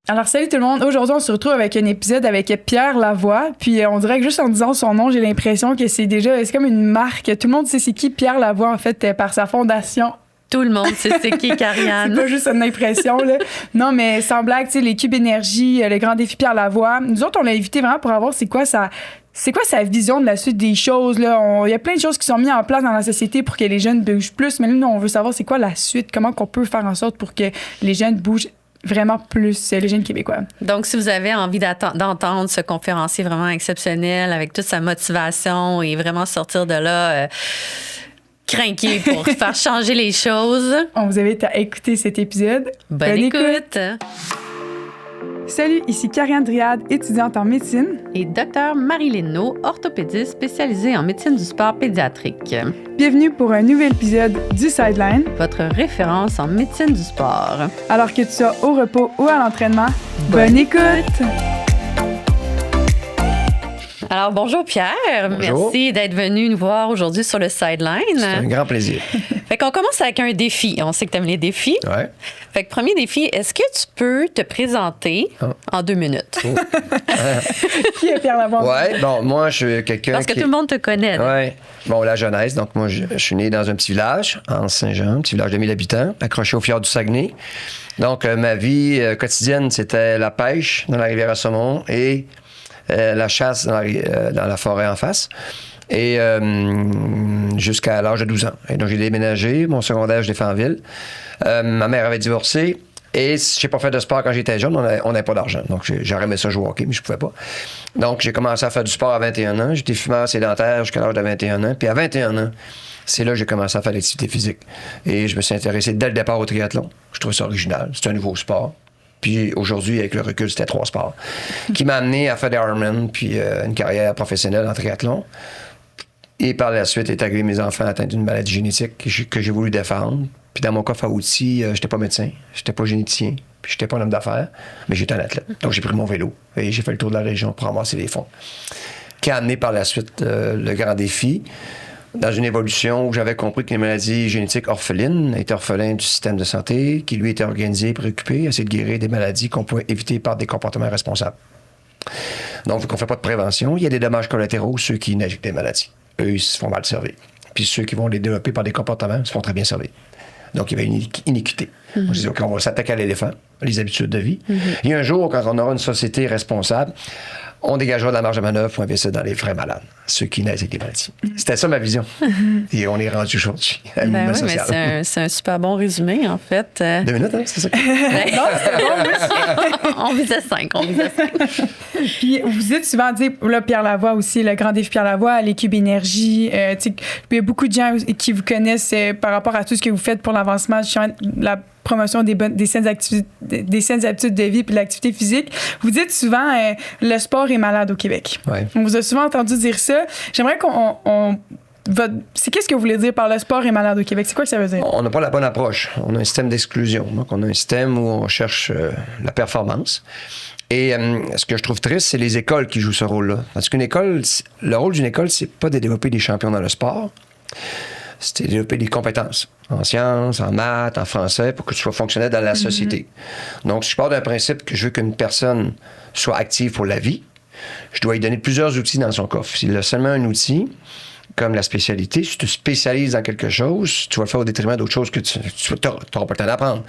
Alors, salut tout le monde. Aujourd'hui, on se retrouve avec un épisode avec Pierre Lavoie. Puis, on dirait que juste en disant son nom, j'ai l'impression que c'est comme une marque. Tout le monde sait c'est qui Pierre Lavoie, en fait, par sa fondation. Tout le monde sait c'est qui Karianne. C'est pas juste une impression, là. Non, mais sans blague, tu sais, les Cubes Énergie, le grand défi Pierre Lavoie. Nous autres, on l'a invité vraiment pour avoir c'est quoi sa vision de la suite des choses, là. Il y a plein de choses qui sont mises en place dans la société pour que les jeunes bougent plus. Mais nous, on veut savoir c'est quoi la suite, comment qu'on peut faire en sorte pour que les jeunes bougent vraiment plus, les jeunes Québécois. Donc, si vous avez envie d'entendre ce conférencier vraiment exceptionnel avec toute sa motivation et vraiment sortir de là craqué pour faire changer les choses, on vous invite à écouter cet épisode. Bonne écoute! Salut, ici Karianne Driade, étudiante en médecine. Et Dr Marie Lénaud, orthopédiste spécialisée en médecine du sport pédiatrique. Bienvenue pour un nouvel épisode du Sideline, votre référence en médecine du sport. Alors que tu sois au repos ou à l'entraînement, bonne écoute! Alors, bonjour Pierre. Bonjour. Merci d'être venu nous voir aujourd'hui sur le Sideline. C'est un grand plaisir. Fait qu'on commence avec un défi. On sait que tu aimes les défis. Ouais. Fait que premier défi, est-ce que tu peux te présenter en 2 minutes? Oh. Qui est Pierre Lavoie? Ouais, bon, moi, je suis quelqu'un Parce que tout le monde te connaît. Ouais. Bon, la jeunesse, donc moi, je suis né dans un petit village, en Saint-Jean, un petit village de 1000 habitants, accroché au fjord du Saguenay. Donc, ma vie quotidienne, c'était la pêche dans la rivière à saumon et la chasse dans la forêt en face. Et jusqu'à l'âge de 12 ans. Et donc, j'ai déménagé. Mon secondaire, je l'ai fait en ville. Ma mère avait divorcé. Et j'ai pas fait de sport quand j'étais jeune. On n'avait pas d'argent. Donc, j'aurais aimé ça jouer au hockey, mais je pouvais pas. Donc, j'ai commencé à faire du sport à 21 ans. J'étais fumeur sédentaire jusqu'à l'âge de 21 ans. Puis à 21 ans, c'est là que j'ai commencé à faire l'activité physique. Et je me suis intéressé dès le départ au triathlon. Je trouvais ça original. C'est un nouveau sport. Puis aujourd'hui, avec le recul, c'était 3 sports. Qui m'a amené à faire des Ironman, puis une carrière professionnelle en triathlon. Et par la suite, est arrivé mes enfants atteints d'une maladie génétique que j'ai voulu défendre. Puis dans mon coffre à outils, j'étais pas médecin, j'étais pas généticien, puis j'étais pas un homme d'affaires, mais j'étais un athlète. Donc j'ai pris mon vélo et j'ai fait le tour de la région pour ramasser les fonds. Qui a amené par la suite le grand défi dans une évolution où j'avais compris que les maladies génétiques orphelines étaient orphelins du système de santé, qui lui était organisé, préoccupé, à essayer de guérir des maladies qu'on pouvait éviter par des comportements responsables. Donc, vu qu'on fait pas de prévention, il y a des dommages collatéraux, ceux qui injectent des maladies. Eux, ils se font mal servir. Puis ceux qui vont les développer par des comportements se font très bien servir. Donc, il y avait une iniquité. On se dit, OK, on va s'attaquer à l'éléphant, les habitudes de vie. Et un jour, quand on aura une société responsable, on dégagera de la marge de manœuvre pour investir dans les vrais malades, ceux qui naissent avec des maladies. C'était ça ma vision. Et on est rendu aujourd'hui. Ben oui, mais c'est un super bon résumé, en fait. 2 minutes, hein, c'est ça? Non, c'est bon, On visait 5. Puis vous êtes souvent dit, là, Pierre Lavoie aussi, le grand défi Pierre Lavoie, les Cubes Énergie. Il y a beaucoup de gens qui vous connaissent par rapport à tout ce que vous faites pour l'avancement, la promotion des saines habitudes de vie puis de l'activité physique. Vous dites souvent le sport est malade au Québec. Ouais. On vous a souvent entendu dire ça. J'aimerais c'est qu'est-ce que vous voulez dire par le sport est malade au Québec? C'est quoi que ça veut dire? On n'a pas la bonne approche. On a un système d'exclusion. Donc, on a un système où on cherche la performance. Et ce que je trouve triste, c'est les écoles qui jouent ce rôle-là. Parce qu'une école, le rôle d'une école, c'est pas de développer des champions dans le sport, c'est de développer des compétences en sciences, en maths, en français, pour que tu sois fonctionnel dans la société. Donc, si je pars d'un principe que je veux qu'une personne soit active pour la vie, je dois lui donner plusieurs outils dans son coffre. S'il a seulement un outil, comme la spécialité, si tu te spécialises dans quelque chose, tu vas le faire au détriment d'autres choses que tu n'auras pas le temps d'apprendre.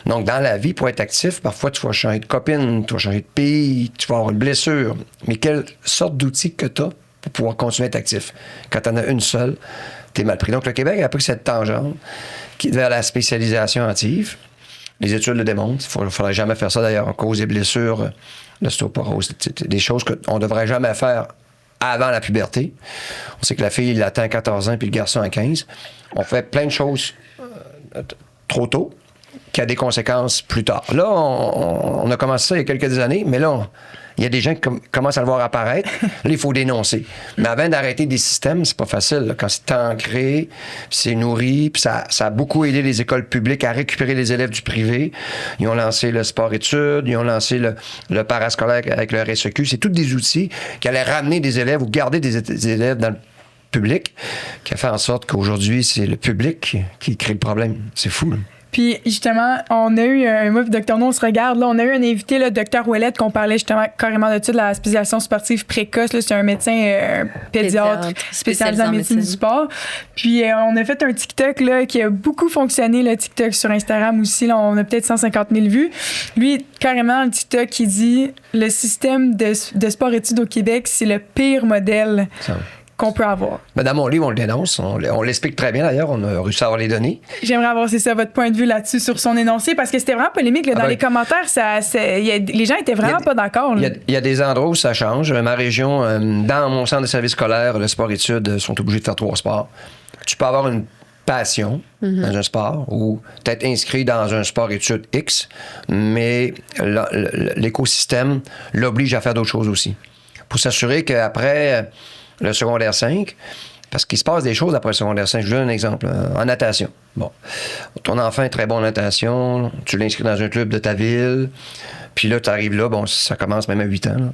Donc, dans la vie, pour être actif, parfois, tu vas changer de copine, tu vas changer de pays, tu vas avoir une blessure. Mais quelle sorte d'outils que tu as pour pouvoir continuer à être actif? Quand tu en as une seule, tu es mal pris. Donc, le Québec a pris cette tangente vers la spécialisation active. Les études le démontrent. Il ne faudrait jamais faire ça, d'ailleurs, en cause des blessures, l'ostéoporose, des choses qu'on ne devrait jamais faire avant la puberté. On sait que la fille, elle atteint 14 ans, puis le garçon à 15. On fait plein de choses trop tôt qui a des conséquences plus tard. Là, on a commencé ça il y a quelques années, mais là, il y a des gens qui commencent à le voir apparaître. Là, il faut dénoncer. Mais avant d'arrêter des systèmes, c'est pas facile. Là. Quand c'est ancré, puis c'est nourri, puis ça a beaucoup aidé les écoles publiques à récupérer les élèves du privé. Ils ont lancé le sport-études, ils ont lancé le parascolaire avec le RSEQ. C'est tous des outils qui allaient ramener des élèves ou garder des élèves dans le public, qui a fait en sorte qu'aujourd'hui, c'est le public qui crée le problème. C'est fou, là. Puis justement, on a eu moi et Dr. No, on se regarde, là, on a eu un invité, le Dr. Ouellette, qu'on parlait justement carrément de ça, de la spécialisation sportive précoce. Là, c'est un médecin pédiatre spécialisé en médecine du sport. Puis on a fait un TikTok là, qui a beaucoup fonctionné, le TikTok sur Instagram aussi. Là, on a peut-être 150 000 vues. Lui, carrément, le TikTok qui dit le système de sport-études au Québec, c'est le pire modèle qu'on peut avoir. Ben, dans mon livre, on le dénonce. On l'explique très bien, d'ailleurs. On a réussi à avoir les données. J'aimerais avoir, c'est ça, votre point de vue là-dessus sur son énoncé, parce que c'était vraiment polémique. Là, dans les commentaires, les gens étaient vraiment pas d'accord. Il y a des endroits où ça change. Ma région, dans mon centre de service scolaire, le sport-études sont obligés de faire 3 sports. Tu peux avoir une passion dans un sport ou t'être inscrit dans un sport-études X, mais l'écosystème l'oblige à faire d'autres choses aussi. Pour s'assurer qu'après le secondaire 5, parce qu'il se passe des choses après le secondaire 5. Je vous donne un exemple. En natation. Bon. Ton enfant est très bon en natation. Tu l'inscris dans un club de ta ville. Puis là, tu arrives là. Bon, ça commence même à 8 ans. Là.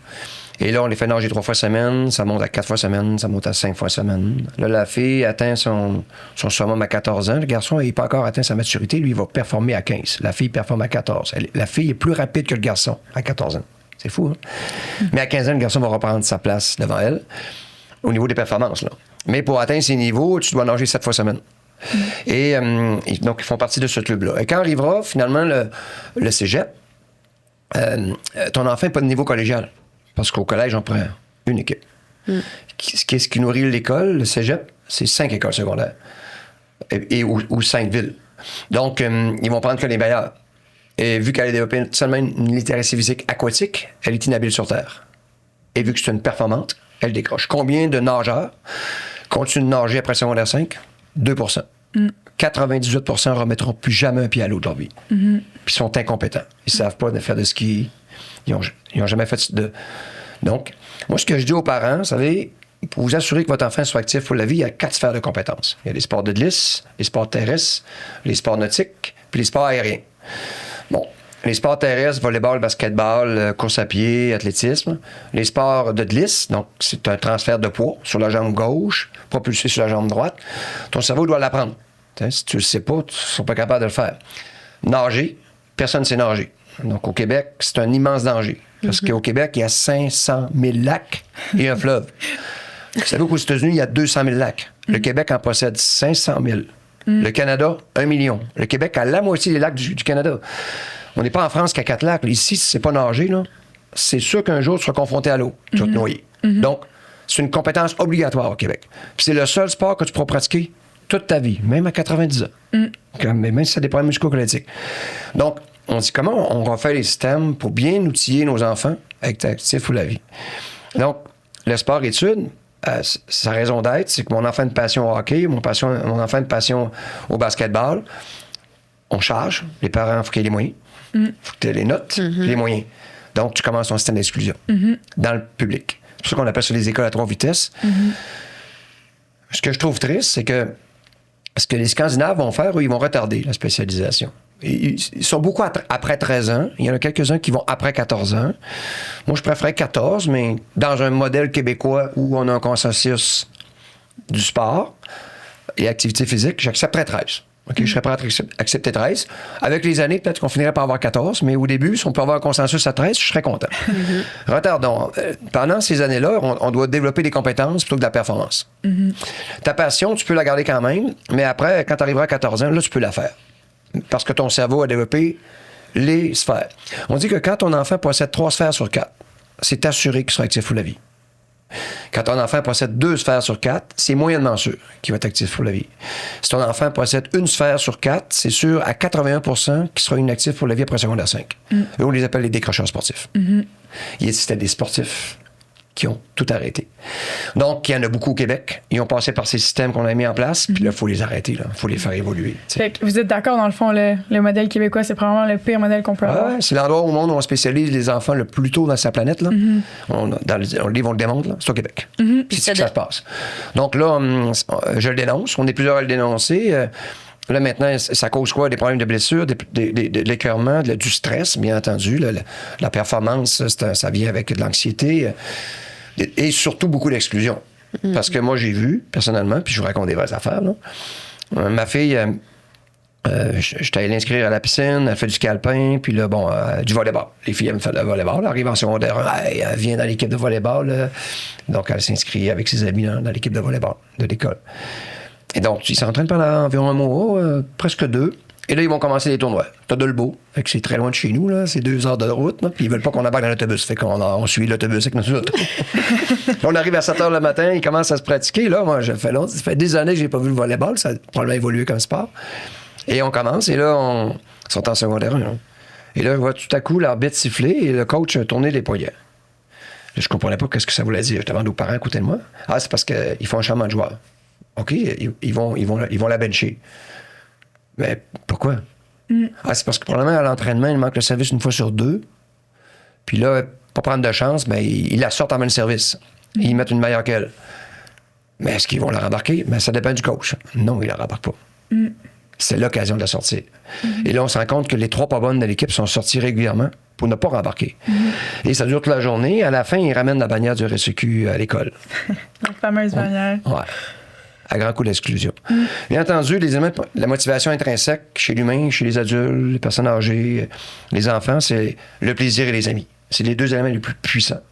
Et là, on les fait nager 3 fois semaine. Ça monte à 4 fois semaine. Ça monte à 5 fois semaine. Là, la fille atteint son summum à 14 ans. Le garçon n'est pas encore atteint sa maturité. Lui, il va performer à 15. La fille performe à 14. La fille est plus rapide que le garçon à 14 ans. C'est fou, hein? Mais à 15 ans, le garçon va reprendre sa place devant elle. Au niveau des performances, là. Mais pour atteindre ces niveaux, tu dois nager 7 fois semaine. Et donc, ils font partie de ce club-là. Et quand arrivera, finalement, le cégep, ton enfant n'est pas de niveau collégial. Parce qu'au collège, on prend une équipe. Qu'est-ce qui nourrit l'école, le cégep? C'est 5 écoles secondaires. Ou 5 villes. Donc, ils vont prendre que les meilleurs. Et vu qu'elle a développé seulement une littératie physique aquatique, elle est inhabile sur Terre. Et vu que c'est une performante, elle décroche. Combien de nageurs continuent de nager après secondaire 5? 2 98 ne remettront plus jamais un pied à l'eau de leur vie. Puis ils sont incompétents. Ils ne savent pas faire de ski. Ils n'ont jamais fait de... Donc, moi, ce que je dis aux parents, vous savez, pour vous assurer que votre enfant soit actif pour la vie, il y a 4 sphères de compétences. Il y a les sports de glisse, les sports terrestres, les sports nautiques, puis les sports aériens. Bon. Les sports terrestres, volleyball, basketball, course à pied, athlétisme. Les sports de glisse, donc c'est un transfert de poids sur la jambe gauche, propulsé sur la jambe droite. Ton cerveau doit l'apprendre. Si tu le sais pas, tu ne seras pas capable de le faire. Nager, personne ne sait nager. Donc au Québec, c'est un immense danger. Parce qu'au Québec, il y a 500 000 lacs et un fleuve. Vous savez qu'aux États-Unis, il y a 200 000 lacs. Le Québec en possède 500 000. Le Canada, 1 million. Le Québec a la moitié des lacs du Canada. On n'est pas en France qu'à 4 lacs. Ici, si c'est pas nager, là, c'est sûr qu'un jour, tu seras confronté à l'eau. Tu vas te noyer. Donc, c'est une compétence obligatoire au Québec. Puis c'est le seul sport que tu pourras pratiquer toute ta vie, même à 90 ans. Même si ça a des problèmes musculo-squelettiques. Donc, on dit comment on refait les systèmes pour bien outiller nos enfants avec actif pour la vie. Donc, le sport-études, sa raison d'être, c'est que mon enfant a une passion au hockey, mon enfant a une passion au basketball. On charge. Les parents, il faut qu'il y ait les moyens. Il faut que tu aies les notes, les moyens. Donc, tu commences ton système d'exclusion dans le public. C'est pour ça qu'on appelle ça les écoles à 3 vitesses. Ce que je trouve triste, c'est que ce que les Scandinaves vont faire, eux, ils vont retarder la spécialisation. Ils sont beaucoup après 13 ans. Il y en a quelques-uns qui vont après 14 ans. Moi, je préférais 14, mais dans un modèle québécois où on a un consensus du sport et activité physique, j'accepterais 13. OK, je serais prêt à accepter 13. Avec les années, peut-être qu'on finirait par avoir 14, mais au début, si on peut avoir un consensus à 13, je serais content. Retardons. Pendant ces années-là, on doit développer des compétences plutôt que de la performance. Ta passion, tu peux la garder quand même, mais après, quand tu arriveras à 14 ans, là, tu peux la faire. Parce que ton cerveau a développé les sphères. On dit que quand ton enfant possède 3 sphères sur 4, c'est assuré qu'il sera actif pour la vie. Quand ton enfant possède 2 sphères sur 4, c'est moyennement sûr qu'il va être actif pour la vie. Si ton enfant possède 1 sphère sur 4, c'est sûr à 81% qu'il sera inactif pour la vie après secondaire 5. Eux, on les appelle les décrocheurs sportifs. C'était des sportifs qui ont tout arrêté. Donc, il y en a beaucoup au Québec. Ils ont passé par ces systèmes qu'on a mis en place, puis là, il faut les arrêter. Il faut les faire évoluer. Fait que vous êtes d'accord, dans le fond, le modèle québécois, c'est probablement le pire modèle qu'on peut avoir. Ouais, c'est l'endroit au monde où on spécialise les enfants le plus tôt dans sa planète. Là. Dans le livre, on le démontre. Là. C'est au Québec. Puis c'est que ça se passe. Donc là, je le dénonce. On est plusieurs à le dénoncer. Là, maintenant, ça cause quoi? Des problèmes de blessures, de l'écœurement, du stress, bien entendu. La performance, ça vient avec de l'anxiété. Et surtout beaucoup d'exclusion. Parce que moi, j'ai vu, personnellement, puis je vous raconte des vraies affaires, là. Ma fille, J'étais allé l'inscrire à la piscine, elle fait du ski alpin, puis là, bon, du volleyball. Les filles aiment faire le volleyball. Elle arrive en secondaire, elle vient dans l'équipe de volleyball. Donc, elle s'inscrit avec ses amis dans l'équipe de volleyball de l'école. Et donc, ils s'entraînent pendant environ un mois, presque 2. Et là, ils vont commencer les tournois. T'as de Dolbeau. Fait que c'est très loin de chez nous, là. C'est 2 heures de route, là. Puis ils veulent pas qu'on embarque dans l'autobus. Fait qu'on suit l'autobus avec notre auto. Là, on arrive à 7 heures le matin, ils commencent à se pratiquer. Là, moi, ça fait des années que j'ai pas vu le volleyball. Ça a probablement évolué comme sport. Et on commence, et là, ils sont en secondaire 1. Hein. Et là, je vois tout à coup l'arbitre siffler et le coach tourner les poignets. Là, je comprenais pas ce que ça voulait dire. Je demande aux parents, écoutez-moi. Ah, c'est parce qu'ils font un changement de joueur. OK, ils vont la bencher. Mais pourquoi? Ah, c'est parce que probablement à l'entraînement, il manque le service une fois sur 2. Puis là, pour prendre de chance, ben, ils la sortent en même service. Et ils mettent une meilleure qu'elle. Mais est-ce qu'ils vont la rembarquer? Ben, ça dépend du coach. Non, ils la rembarquent pas. C'est l'occasion de la sortir. Et là, on se rend compte que les 3 pas bonnes de l'équipe sont sortis régulièrement pour ne pas rembarquer. Et ça dure toute la journée. À la fin, ils ramènent la bannière du RSEQ à l'école. La fameuse bannière. Ouais. À grand coup d'exclusion. Bien entendu, la motivation intrinsèque chez l'humain, chez les adultes, les personnes âgées, les enfants, c'est le plaisir et les amis. C'est les 2 éléments les plus puissants.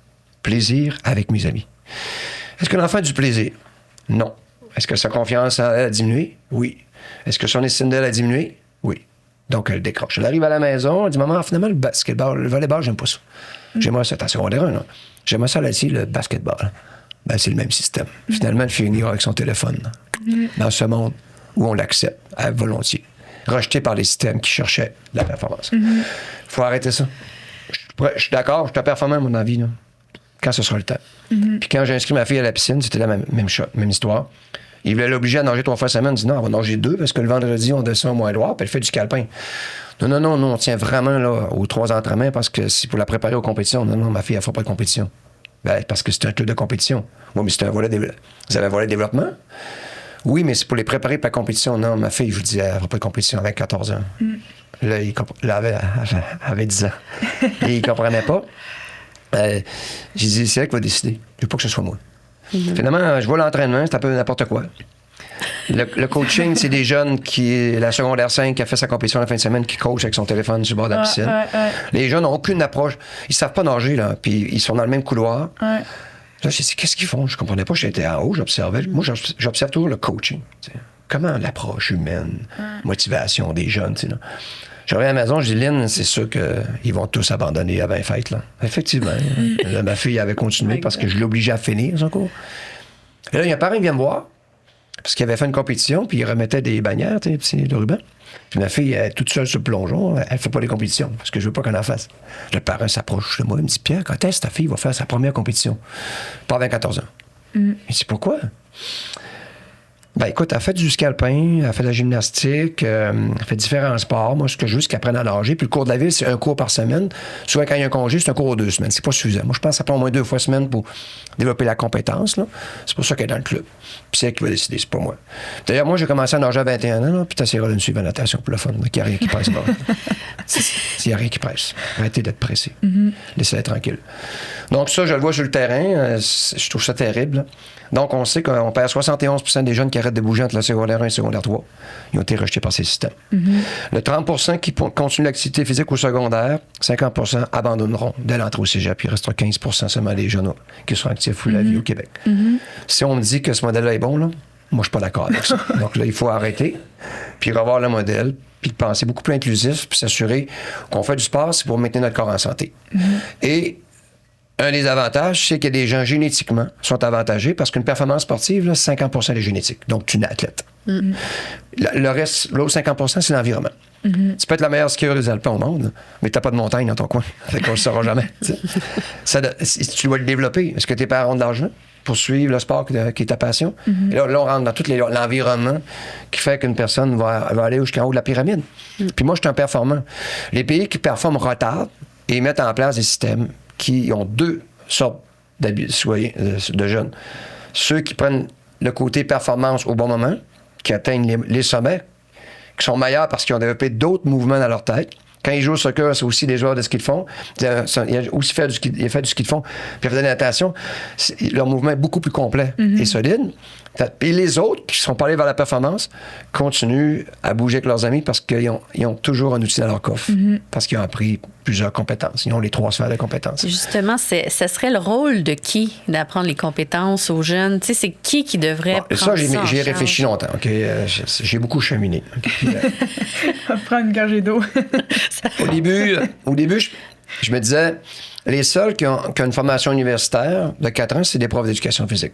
Plaisir avec mes amis. Est-ce que l'enfant a du plaisir? Non. Est-ce que sa confiance en elle a diminué? Oui. Est-ce que son estime d'elle a diminué? Oui. Donc, elle décroche. Elle arrive à la maison, elle dit, maman, finalement, le basketball, le volleyball, j'aime pas ça. J'aimerais ça, t'es en secondaire 1, là. J'aimerais ça, là, ici, le basketball. Ben, c'est le même système. Finalement, elle finit avec son téléphone. Dans ce monde où on l'accepte volontiers. Rejeté par les systèmes qui cherchaient la performance. Faut arrêter ça. Je suis d'accord, je suis performant, à mon avis, là, quand ce sera le temps. Puis quand j'ai inscrit ma fille à la piscine, c'était la même histoire. Il voulait l'obliger à nager 3 fois semaine. Il dit non, elle va nager 2 parce que le vendredi, on descend au Mont-Édouard, puis elle fait du ski alpin. Non, on tient vraiment là, aux 3 entraînements parce que c'est pour la préparer aux compétitions. Non, ma fille, elle ne fera pas de compétition. Ben, parce que c'est un club de compétition. Oui, mais c'est un volet Vous avez un volet développement? Oui, mais c'est pour les préparer pour la compétition. Non, ma fille, je vous dis, elle ne fera pas de compétition avec 14 ans. Là, elle avait 10 ans. Et il ne comprenait pas. J'ai dit, c'est elle qui va décider. Je veux pas que ce soit moi. Finalement, je vois l'entraînement, c'est un peu n'importe quoi. Le coaching, c'est des jeunes la secondaire 5 qui a fait sa compétition la fin de semaine, qui coach avec son téléphone sur le bord de la piscine. Les jeunes n'ont aucune approche. Ils savent pas nager, là, puis ils sont dans le même couloir. Là, j'ai dit, qu'est-ce qu'ils font? Je comprenais pas, j'étais en haut, j'observais. Moi, j'observe toujours le coaching. T'sais. Comment l'approche humaine, motivation des jeunes, tu sais, là. Je reviens à la maison, je dis, Lynn, c'est sûr qu'ils vont tous abandonner avant les fêtes, là. Effectivement. Là, ma fille avait continué parce que je l'obligeais à finir son cours. Et là, il y a un parent qui vient me voir, parce qu'il avait fait une compétition, puis il remettait des bannières, tu sais, le ruban. Puis ma fille, elle est toute seule sur le plongeon, elle fait pas les compétitions, parce que je veux pas qu'on en fasse. Le parent s'approche de moi, il me dit, Pierre, quand est-ce que ta fille va faire sa première compétition? Pas avant 14 ans. Il dit, pourquoi? Ben écoute, elle fait du ski alpin, elle fait de la gymnastique, elle fait différents sports. Moi, ce que je veux, c'est qu'elle apprenne à nager. Puis le cours de la ville, c'est un cours par semaine. Souvent, quand il y a un congé, c'est un cours aux 2 semaines. C'est pas suffisant. Moi, je pense que ça prend au moins 2 fois semaine pour développer la compétence, là. C'est pour ça qu'elle est dans le club. Puis c'est elle qui va décider, c'est pas moi. D'ailleurs, moi, j'ai commencé à nager à 21 ans, là, puis t'essaieras de me suivre en natation pour le fun. Il n'y a rien qui presse pas. Il n'y a rien qui presse. Arrêtez d'être pressé. Laissez-la tranquille. Donc ça, je le vois sur le terrain. Je trouve ça terrible, là. Donc, on sait qu'on perd 71% des jeunes qui arrêtent de bouger entre le secondaire 1 et le secondaire 3. Ils ont été rejetés par ces systèmes. Le 30% qui continuent l'activité physique au secondaire, 50% abandonneront dès l'entrée au cégep. Il restera 15% seulement des jeunes qui seront actifs toute la vie au Québec. Si on me dit que ce modèle-là est bon, là, moi, je ne suis pas d'accord avec ça. Donc là, il faut arrêter, puis revoir le modèle, puis penser beaucoup plus inclusif, puis s'assurer qu'on fait du sport, c'est pour maintenir notre corps en santé. Et un des avantages, c'est que des gens génétiquement sont avantagés parce qu'une performance sportive, là, 50% est génétique. Donc, tu es une athlète. Le reste, l'autre 50%, c'est l'environnement. Tu peux être la meilleure skieuse des Alpes au monde, mais tu n'as pas de montagne dans ton coin. Fait qu'on ne le saura jamais. Tu dois le développer. Est-ce que tes parents ont de l'argent pour suivre le sport qui est ta passion? Et là, on rentre dans tout l'environnement qui fait qu'une personne va aller jusqu'en haut de la pyramide. Puis moi, je suis un performant. Les pays qui performent retardent et mettent en place des systèmes qui ont 2 sortes de jeunes. Ceux qui prennent le côté performance au bon moment, qui atteignent les sommets, qui sont meilleurs parce qu'ils ont développé d'autres mouvements dans leur tête, Quand ils jouent au soccer, c'est aussi des joueurs de ski de fond. Il a aussi fait du ski de fond. Puis il fait de la natation. Leur mouvement est beaucoup plus complet et solide. Et les autres qui sont pas allés vers la performance continuent à bouger avec leurs amis parce qu'ils ont toujours un outil dans leur coffre. Parce qu'ils ont appris plusieurs compétences. Ils ont les 3 sphères de compétences. Justement, ce serait le rôle de qui d'apprendre les compétences aux jeunes? Tu sais, c'est qui devrait prendre ça en j'y ai charge? réfléchi longtemps. Okay? J'ai beaucoup cheminé. Okay? Puis, Prendre une gorgée d'eau. au début, je me disais, les seuls qui ont une formation universitaire de 4 ans, c'est des profs d'éducation physique.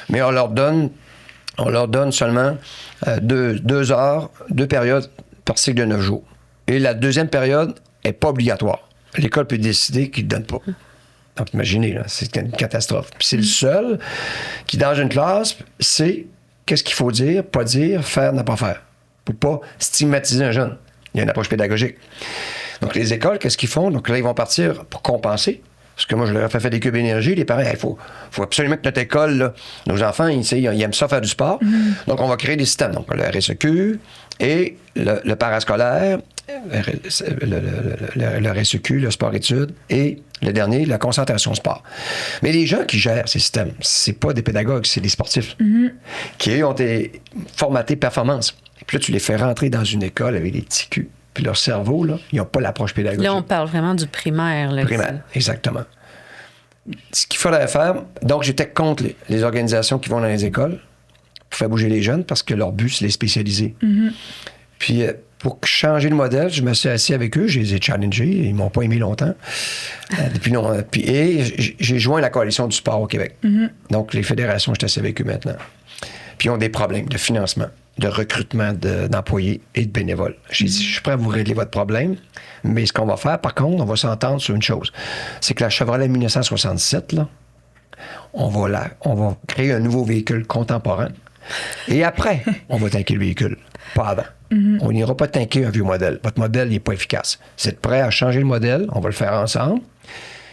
Mais on leur donne seulement 2 heures, 2 périodes par cycle de 9 jours. Et la deuxième période n'est pas obligatoire. L'école peut décider qu'il ne donne pas. Donc, imaginez, là, c'est une catastrophe. Puis c'est le seul qui, dans une classe, sait qu'est-ce qu'il faut dire, pas dire, faire, ne pas faire. Pour pas stigmatiser un jeune. Il y a une approche pédagogique. Donc, les écoles, qu'est-ce qu'ils font? Donc là, ils vont partir pour compenser. Parce que moi, je leur ai fait des cubes énergie. Les parents, il faut absolument que notre école, là, nos enfants, ils aiment ça faire du sport. Donc, on va créer des systèmes. Donc, le RSEQ et le parascolaire, le RSEQ, le sport-études, et le dernier, la concentration sport. Mais les gens qui gèrent ces systèmes, c'est pas des pédagogues, c'est des sportifs qui, eux, ont été formatés performance. Et puis là, tu les fais rentrer dans une école avec des petits culs. Puis leur cerveau, là, ils n'ont pas l'approche pédagogique. Là, on parle vraiment du primaire. Là, primaire, exactement. Ce qu'il faudrait faire, donc j'étais contre les organisations qui vont dans les écoles pour faire bouger les jeunes parce que leur but, c'est les spécialiser. Puis pour changer le modèle, je me suis assis avec eux, je les ai challengés, ils m'ont pas aimé longtemps. Et j'ai joint la coalition du sport au Québec. Donc les fédérations, je suis assis avec eux maintenant. Puis ils ont des problèmes de financement, de recrutement d'employés et de bénévoles. J'ai dit, je suis prêt à vous régler votre problème, mais ce qu'on va faire, par contre, on va s'entendre sur une chose. C'est que la Chevrolet 1967, là, on va créer un nouveau véhicule contemporain. Et après, on va tanker le véhicule. Pas avant. On n'ira pas tanker un vieux modèle. Votre modèle n'est pas efficace. Vous êtes prêt à changer le modèle, on va le faire ensemble.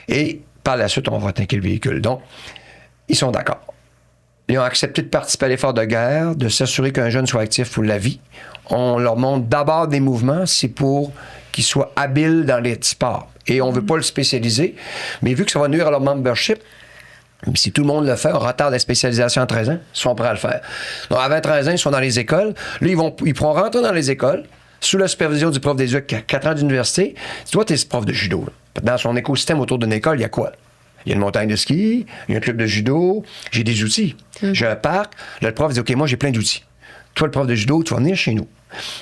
Et par la suite, on va tanker le véhicule. Donc, ils sont d'accord. Ils ont accepté de participer à l'effort de guerre, de s'assurer qu'un jeune soit actif pour la vie. On leur montre d'abord des mouvements, c'est pour qu'ils soient habiles dans les sports. Et on ne veut pas le spécialiser, mais vu que ça va nuire à leur membership, si tout le monde le fait, on retarde la spécialisation à 13 ans, ils sont prêts à le faire. Donc, avant 13 ans, ils sont dans les écoles. Là, ils pourront rentrer dans les écoles sous la supervision du prof d'éduc qui a 4 ans d'université. Toi, tu es prof de judo. Là. Dans son écosystème autour d'une école, il y a quoi? Il y a une montagne de ski, il y a un club de judo, j'ai des outils. J'ai un parc. Là, le prof dit, OK, moi, j'ai plein d'outils. Toi, le prof de judo, tu vas venir chez nous.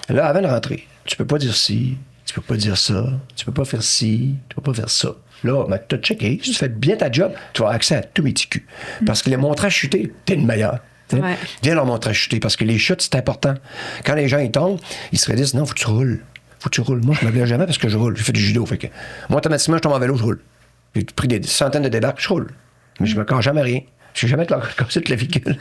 Là, avant de rentrer, tu peux pas dire ci, tu peux pas dire ça, tu peux pas faire ci, tu peux pas faire ça. Là, ben, tu as checké. Si tu fais bien ta job, tu vas avoir accès à tous mes TQ. Parce que les montrer à chuter, t'es le meilleur. Ouais. Viens leur montrer à chuter, parce que les chutes, c'est important. Quand les gens, ils tombent, ils se disent, non, faut que tu roules. Faut que tu roules. Moi, je me blesse jamais parce que je roule. Je fais du judo. Fait que, moi, automatiquement, je tombe en vélo, je roule. J'ai pris des centaines de débarques, je roule. Mais je me casse jamais rien. Je ne vais jamais casser le clavicule.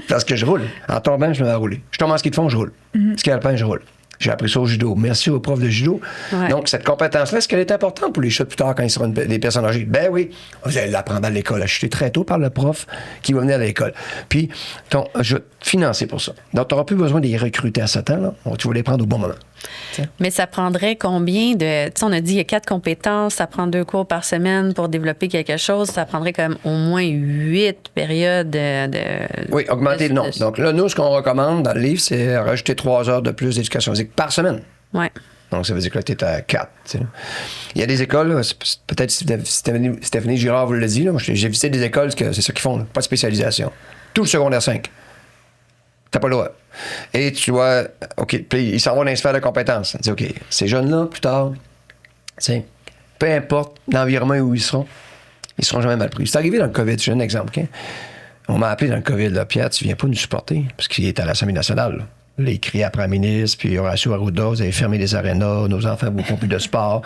Parce que je roule. En tombant, je me mets à rouler. Je tombe en ski de fond, je roule. Ski alpin, je roule. J'ai appris ça au judo. Merci aux profs de judo. Ouais. Donc, cette compétence-là, est-ce qu'elle est importante pour les chutes plus tard quand ils seront des personnes âgées? Ben oui. Vous allez l'apprendre à l'école, à chuter très tôt par le prof qui va venir à l'école. Puis, je vais te financer pour ça. Donc, tu n'auras plus besoin de les recruter à 7 ans. Là. Tu vas les prendre au bon moment. Mais ça prendrait combien de... Tu sais, on a dit il y a 4 compétences, ça prend 2 cours par semaine pour développer quelque chose. Ça prendrait quand même au moins 8 périodes de... Oui, augmenter le nombre. Donc là, nous, ce qu'on recommande dans le livre, c'est rajouter 3 heures de plus d'éducation physique par semaine. Oui. Donc, ça veut dire que là, tu es à 4. T'sais. Il y a des écoles, peut-être Stéphanie Girard vous le dit, là, j'ai visité des écoles, que c'est ça qu'ils font, là, pas de spécialisation. Tout le secondaire 5. T'as pas le droit. Et tu vois, OK, puis ils s'en vont dans les sphères de compétences. On dit, OK, ces jeunes-là, plus tard, peu importe l'environnement où ils seront jamais mal pris. C'est arrivé dans le COVID, j'ai un exemple. Okay? On m'a appelé dans le COVID, là, Pierre, tu viens pas nous supporter, parce qu'il est à l'Assemblée nationale. Là. Là, il criait après la ministre, puis Horacio Arruda, vous avez fermé les arénas, nos enfants ne font plus de sport.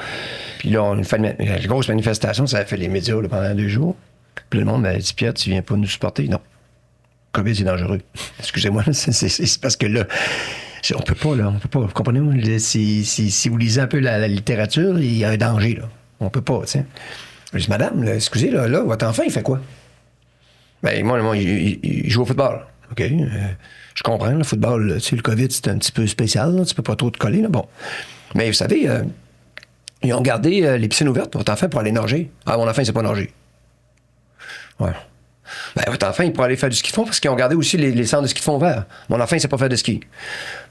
Puis là, on a fait une grosse manifestation, ça a fait les médias là, pendant 2 jours. Puis le monde m'a dit, Pierre, tu viens pas nous supporter? Non. COVID, c'est dangereux. Excusez-moi, c'est parce que là, on peut pas, vous comprenez? Si vous lisez un peu la littérature, il y a un danger, là. On peut pas, tu sais. Je dis, madame, là, excusez, là, votre enfant, il fait quoi? Ben, moi, il joue au football. OK. Je comprends, le football, tu sais, le COVID, c'est un petit peu spécial. Là, tu peux pas trop te coller. Là. Bon. Mais vous savez, ils ont gardé les piscines ouvertes, votre enfant, pour aller nager. Ah, mon enfant, il sait pas nager. Ouais. Ben, votre enfant, il pourrait aller faire du ski de fond parce qu'ils ont gardé aussi les centres de ski de fond ouverts. Mon enfant, il sait pas faire de ski.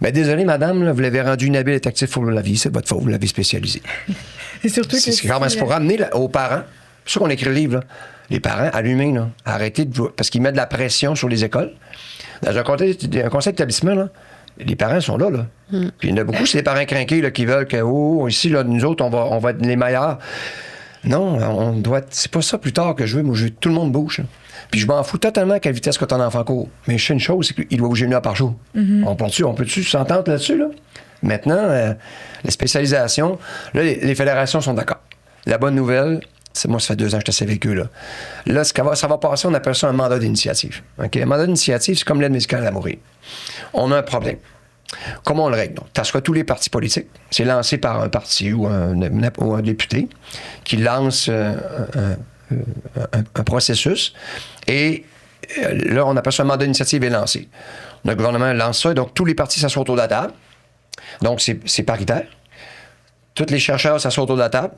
Ben, désolé, madame, là, vous l'avez rendu inhabile et actif pour la vie. C'est votre faute, vous l'avez spécialisé. C'est surtout que... C'est quand même pour ramener aux parents. C'est sûr qu'on écrit le livre, là. Les parents, allumez, là. Arrêtez de... Parce qu'ils mettent de la pression sur les écoles. Dans un conseil d'établissement, là, les parents sont là. Puis il y en a beaucoup, c'est les parents crinqués là, qui veulent que, ici, là, nous autres, on va être les meilleurs. Non, on doit être... C'est pas ça plus tard que je veux. Moi, je veux que tout le monde bouge. Hein. Puis je m'en fous totalement à quelle vitesse que ton enfant court. Mais je sais une chose, c'est qu'il doit bouger une heure par jour. On peut-tu s'entendre là-dessus, là? Maintenant, la spécialisation, là, les fédérations sont d'accord. La bonne nouvelle, moi, ça fait 2 ans que je suis vécu, là. Là, ça va passer, on appelle ça un mandat d'initiative. Okay? Un mandat d'initiative, c'est comme l'aide médicale à mourir. On a un problème. Comment on le règle? Donc, t'assois tous les partis politiques. C'est lancé par un parti ou un député qui lance un processus. Et là, on appelle ça un mandat d'initiative est lancé. Le gouvernement lance ça, et donc tous les partis s'assoient autour de la table. Donc, c'est paritaire. Tous les chercheurs s'assoient autour de la table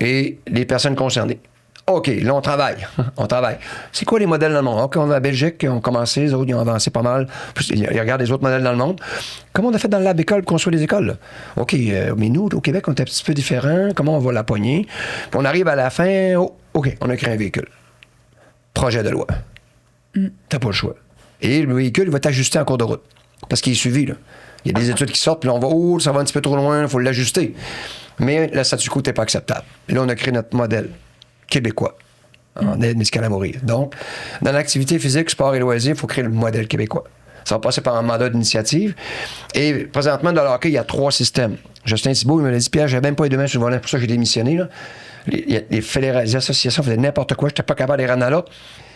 et les personnes concernées. OK, là, on travaille. On travaille. C'est quoi les modèles dans le monde? OK, on a la Belgique qui ont commencé, les autres, ils ont avancé pas mal. Puis, ils regardent les autres modèles dans le monde. Comment on a fait dans le lab école pour construire les écoles? Là? OK, mais nous, au Québec, on est un petit peu différents. Comment on va la pogner? Puis on arrive à la fin, OK, on a créé un véhicule. Projet de loi. T'as pas le choix. Et le véhicule, il va t'ajuster en cours de route. Parce qu'il est suivi, là. Il y a des études qui sortent, puis là, on va, ça va un petit peu trop loin, il faut l'ajuster. Mais le statu quo n'était pas acceptable. Et là, on a créé notre modèle québécois en aide médicale à mourir. Donc, dans l'activité physique, sport et loisirs, il faut créer le modèle québécois. Ça va passer par un mandat d'initiative. Et présentement, dans le hockey, il y a 3 systèmes. Justin Thibault, il me l'a dit, Pierre, j'avais même pas les deux mains sur le volant, pour ça que j'ai démissionné. Là. Les associations faisaient n'importe quoi, je n'étais pas capable de les rendre à l'autre.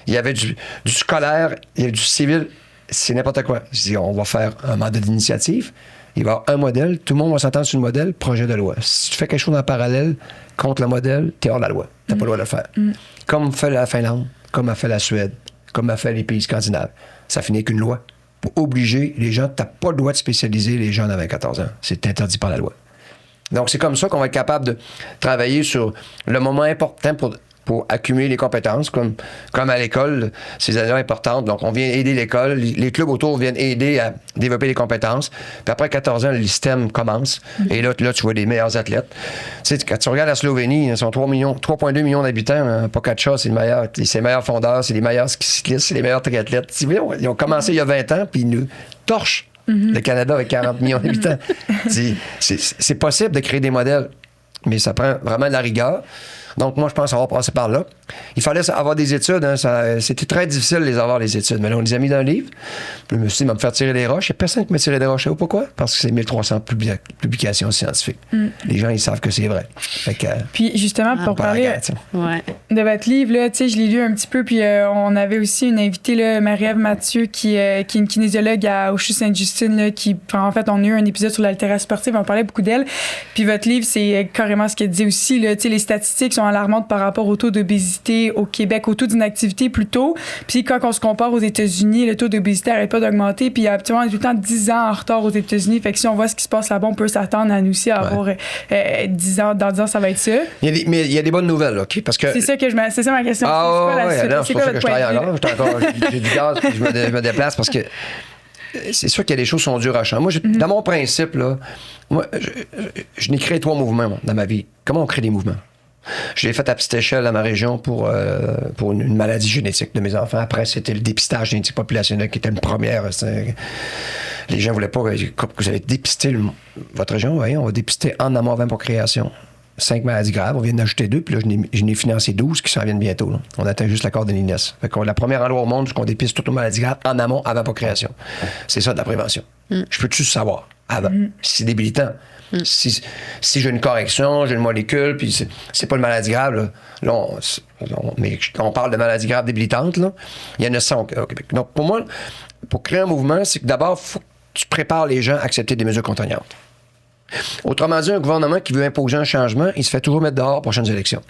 Il y avait du scolaire, il y avait du civil, c'est n'importe quoi. Je dis, on va faire un mandat d'initiative. Il va y avoir un modèle, tout le monde va s'entendre sur le modèle, projet de loi. Si tu fais quelque chose en parallèle contre le modèle, t'es hors de la loi. T'as pas le droit de le faire. Comme fait la Finlande, comme a fait la Suède, comme a fait les pays scandinaves. Ça finit qu'une loi. Pour obliger les gens, t'as pas le droit de spécialiser les gens de 14 ans. C'est interdit par la loi. Donc, c'est comme ça qu'on va être capable de travailler sur le moment important pour accumuler les compétences, comme à l'école, ces années importantes. Donc, on vient aider l'école, les clubs autour viennent aider à développer les compétences. Puis après 14 ans, le système commence. Et là, tu vois les meilleurs athlètes. Tu sais, quand tu regardes la Slovénie, ils sont 3,2 millions d'habitants. Hein, Pogačar, c'est les meilleurs fondeurs, c'est les meilleurs cyclistes, c'est les meilleurs triathlètes. Ils ont commencé il y a 20 ans, puis ils nous torchent le Canada avec 40 millions d'habitants. C'est possible de créer des modèles, mais ça prend vraiment de la rigueur. Donc, moi, je pense avoir passé par là. Il fallait avoir des études. Hein, c'était très difficile de les avoir, les études. Mais là, on les a mis dans le livre. Puis, je me suis dit, il va me faire tirer des roches. Il n'y a personne qui m'a tiré des roches. Savez-vous pourquoi? Parce que c'est 1300 publications scientifiques. Les gens, ils savent que c'est vrai. Fait que, puis, justement, pour parler de votre livre, là, je l'ai lu un petit peu. Puis, on avait aussi une invitée, là, Marie-Ève Mathieu, qui est une kinésiologue au CHU Sainte-Justine, là, qui, en fait, on a eu un épisode sur l'haltération sportive. On parlait beaucoup d'elle. Puis, votre livre, c'est carrément ce qu'elle dit aussi. Là, les statistiques sont alarmantes par rapport au taux d'obésité au Québec, au taux d'inactivité plutôt. Puis quand on se compare aux États-Unis, le taux d'obésité n'arrête pas d'augmenter. Puis actuellement, on est tout le temps 10 ans en retard aux États-Unis. Fait que si on voit ce qui se passe là-bas, on peut s'attendre à nous aussi à avoir 10 ans, dans 10 ans, ça va être ça. Mais il y a des bonnes nouvelles, OK? Parce que... C'est ça ma question. C'est pour ça que je travaille encore. J'ai du gaz, puis je me déplace parce que c'est sûr qu'il y a des choses qui sont dures à changer. Moi, dans mon principe, là, je n'ai créé 3 mouvements moi, dans ma vie. Comment on crée des mouvements? Je l'ai fait à petite échelle à ma région pour une maladie génétique de mes enfants. Après, c'était le dépistage génétique populationnel qui était une première. Les gens ne voulaient pas que vous allez dépister votre région. Voyez, on va dépister en amont avant procréation. 5 maladies graves. On vient d'ajouter 2, puis là, je n'ai financé 12 qui s'en viennent bientôt. Là. On atteint juste l'accord de l'INES. Fait qu'on la première endroit au monde où on dépiste toutes nos maladies graves en amont avant procréation. C'est ça de la prévention. Je peux-tu savoir avant? C'est débilitant. Si j'ai une correction, j'ai une molécule, puis c'est pas une maladie grave, là, mais on parle de maladies graves débilitantes, là, il y en a 100 au Québec. Donc, pour moi, pour créer un mouvement, c'est que d'abord, il faut que tu prépares les gens à accepter des mesures contraignantes. Autrement dit, un gouvernement qui veut imposer un changement, il se fait toujours mettre dehors aux prochaines élections.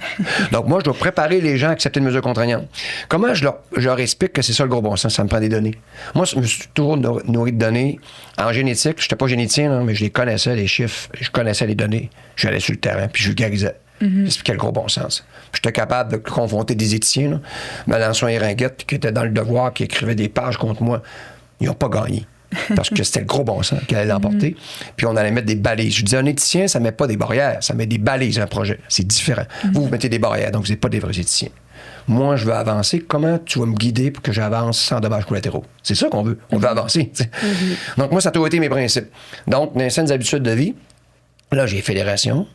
Donc, moi, je dois préparer les gens à accepter une mesure contraignante. Comment je leur explique que c'est ça le gros bon sens? Ça me prend des données. Moi, je me suis toujours nourri de données. En génétique, je n'étais pas généticien, là, mais je les connaissais, les chiffres. Je connaissais les données. J'allais sur le terrain, puis je vulgarisais. J'expliquais le gros bon sens. J'étais capable de confronter des éthiciens, là. Melançon et Ringuette, qui étaient dans le devoir, qui écrivaient des pages contre moi. Ils n'ont pas gagné. Parce que c'était le gros bon sens qui allait l'emporter. Puis on allait mettre des balises. Je disais, un éthicien, ça ne met pas des barrières, ça met des balises un projet. C'est différent. Vous mettez des barrières, donc vous n'êtes pas des vrais éthiciens. Moi, je veux avancer. Comment tu vas me guider pour que j'avance sans dommages collatéraux? C'est ça qu'on veut. On veut avancer. Donc moi, ça a toujours été mes principes. Donc, dans les saines habitudes de vie, là, j'ai fédération.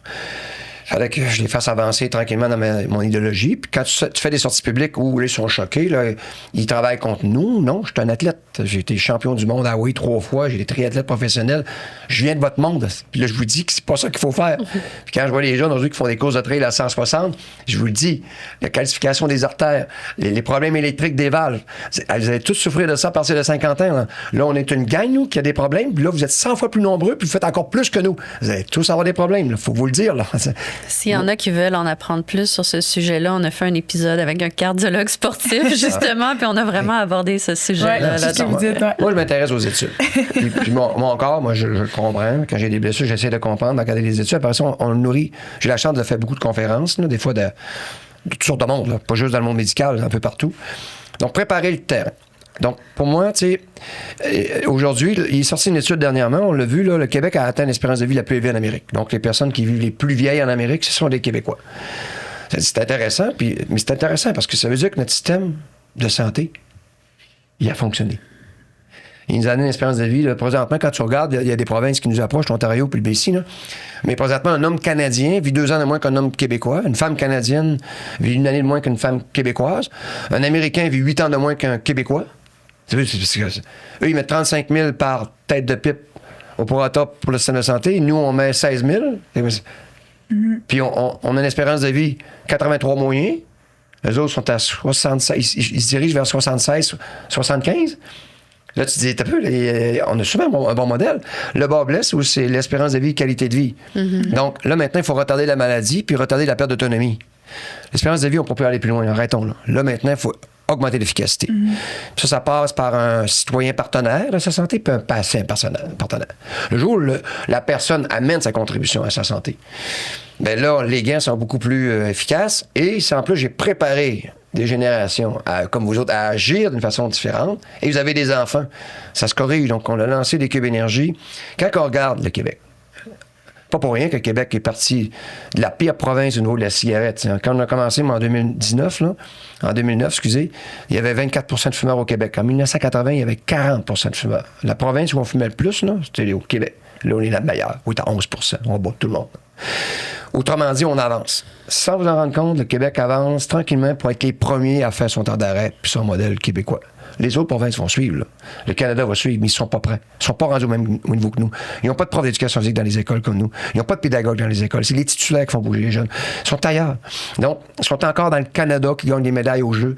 Il fallait que je les fasse avancer tranquillement dans mon idéologie. Puis quand tu fais des sorties publiques où ils sont choqués, là, ils travaillent contre nous. Non, je suis un athlète. J'ai été champion du monde à Hawaï 3 fois. J'ai été triathlète professionnel. Je viens de votre monde. Puis là, je vous dis que c'est pas ça qu'il faut faire. Puis quand je vois les gens aujourd'hui qui font des courses de trail à 160, je vous le dis, la calcification des artères, les problèmes électriques des valves, vous allez tous souffrir de ça à partir de 50 ans. Là, on est une gang, nous, qui a des problèmes. Puis là, vous êtes 100 fois plus nombreux, puis vous faites encore plus que nous. Vous allez tous avoir des problèmes. Il faut vous le dire. Là. S'il y en a qui veulent en apprendre plus sur ce sujet-là, on a fait un épisode avec un cardiologue sportif, justement, puis on a vraiment abordé ce sujet-là. Moi, je m'intéresse aux études. puis mon corps, moi, je le comprends. Quand j'ai des blessures, j'essaie de comprendre, de regarder les études. Après ça, on le nourrit. J'ai la chance de faire beaucoup de conférences, là, des fois de toutes sortes de monde, là, pas juste dans le monde médical, un peu partout. Donc, préparer le terrain. Donc, pour moi, tu sais, aujourd'hui, il est sorti une étude dernièrement, on l'a vu, là, le Québec a atteint l'espérance de vie la plus élevée en Amérique. Donc, les personnes qui vivent les plus vieilles en Amérique, ce sont les Québécois. C'est intéressant, mais c'est intéressant parce que ça veut dire que notre système de santé, il a fonctionné. Il nous a donné une espérance de vie. Là, présentement, quand tu regardes, il y a des provinces qui nous approchent, l'Ontario puis le BC. Là. Mais présentement, un homme canadien vit 2 ans de moins qu'un homme québécois. Une femme canadienne vit 1 année de moins qu'une femme québécoise. Un Américain vit 8 ans de moins qu'un Québécois. Eux, ils mettent 35 000 par tête de pipe au prorata pour le système de santé. Nous, on met 16 000. Puis on a une espérance de vie 83 moyens. Les autres sont à 76. Ils se dirigent vers 76, 75. Là, tu te dis, t'as peu, on a souvent un bon modèle. Le bas blesse où c'est l'espérance de vie, qualité de vie. Donc, là, maintenant, il faut retarder la maladie puis retarder la perte d'autonomie. L'espérance de vie, on peut plus aller plus loin. Arrêtons, là. Là, maintenant, il faut augmenter l'efficacité. Ça passe par un citoyen partenaire de sa santé puis un patient partenaire. Le jour où la personne amène sa contribution à sa santé, bien là, les gains sont beaucoup plus efficaces. Et en plus, j'ai préparé des générations, comme vous autres, à agir d'une façon différente. Et vous avez des enfants. Ça se corrige. Donc, on a lancé des cubes énergie. Quand on regarde le Québec, pas pour rien que le Québec est parti de la pire province au niveau de la cigarette. Quand on a commencé, moi, en 2009, il y avait 24 de fumeurs au Québec. En 1980, il y avait 40 de fumeurs. La province où on fumait le plus, là, c'était au Québec. Là, on est la meilleure. Oui, à 11 on bat tout le monde. Autrement dit, on avance. Sans vous en rendre compte, le Québec avance tranquillement pour être les premiers à faire son temps d'arrêt puis son modèle québécois. Les autres provinces vont suivre. Là. Le Canada va suivre, mais ils ne sont pas prêts. Ils ne sont pas rendus au même niveau que nous. Ils n'ont pas de prof d'éducation physique dans les écoles comme nous. Ils n'ont pas de pédagogues dans les écoles. C'est les titulaires qui font bouger les jeunes. Ils sont ailleurs. Donc, ils sont encore dans le Canada qui gagne des médailles aux Jeux.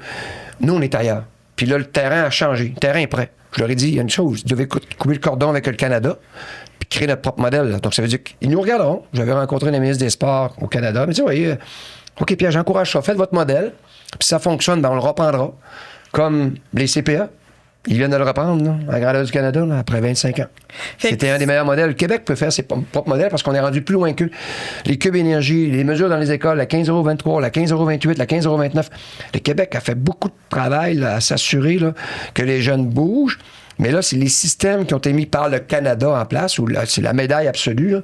Nous, on est ailleurs. Puis là, le terrain a changé. Le terrain est prêt. Je leur ai dit, il y a une chose. Ils devaient couper le cordon avec le Canada puis créer notre propre modèle. Là. Donc, ça veut dire qu'ils nous regarderont. J'avais rencontré la ministre des Sports au Canada. Mais tu vois, OK, Pierre, j'encourage ça. Faites votre modèle. Puis si ça fonctionne, ben, on le reprendra. Comme les CPA. Ils viennent de le reprendre, là, à la grandeur du Canada, là, après 25 ans. C'était un des meilleurs modèles. Le Québec peut faire ses propres modèles parce qu'on est rendu plus loin qu'eux. Les cubes énergie, les mesures dans les écoles, la 15,23 €, la 15,28 €, la 15,29 €. Le Québec a fait beaucoup de travail là, à s'assurer là, que les jeunes bougent. Mais là, c'est les systèmes qui ont été mis par le Canada en place, où là, c'est la médaille absolue. Là.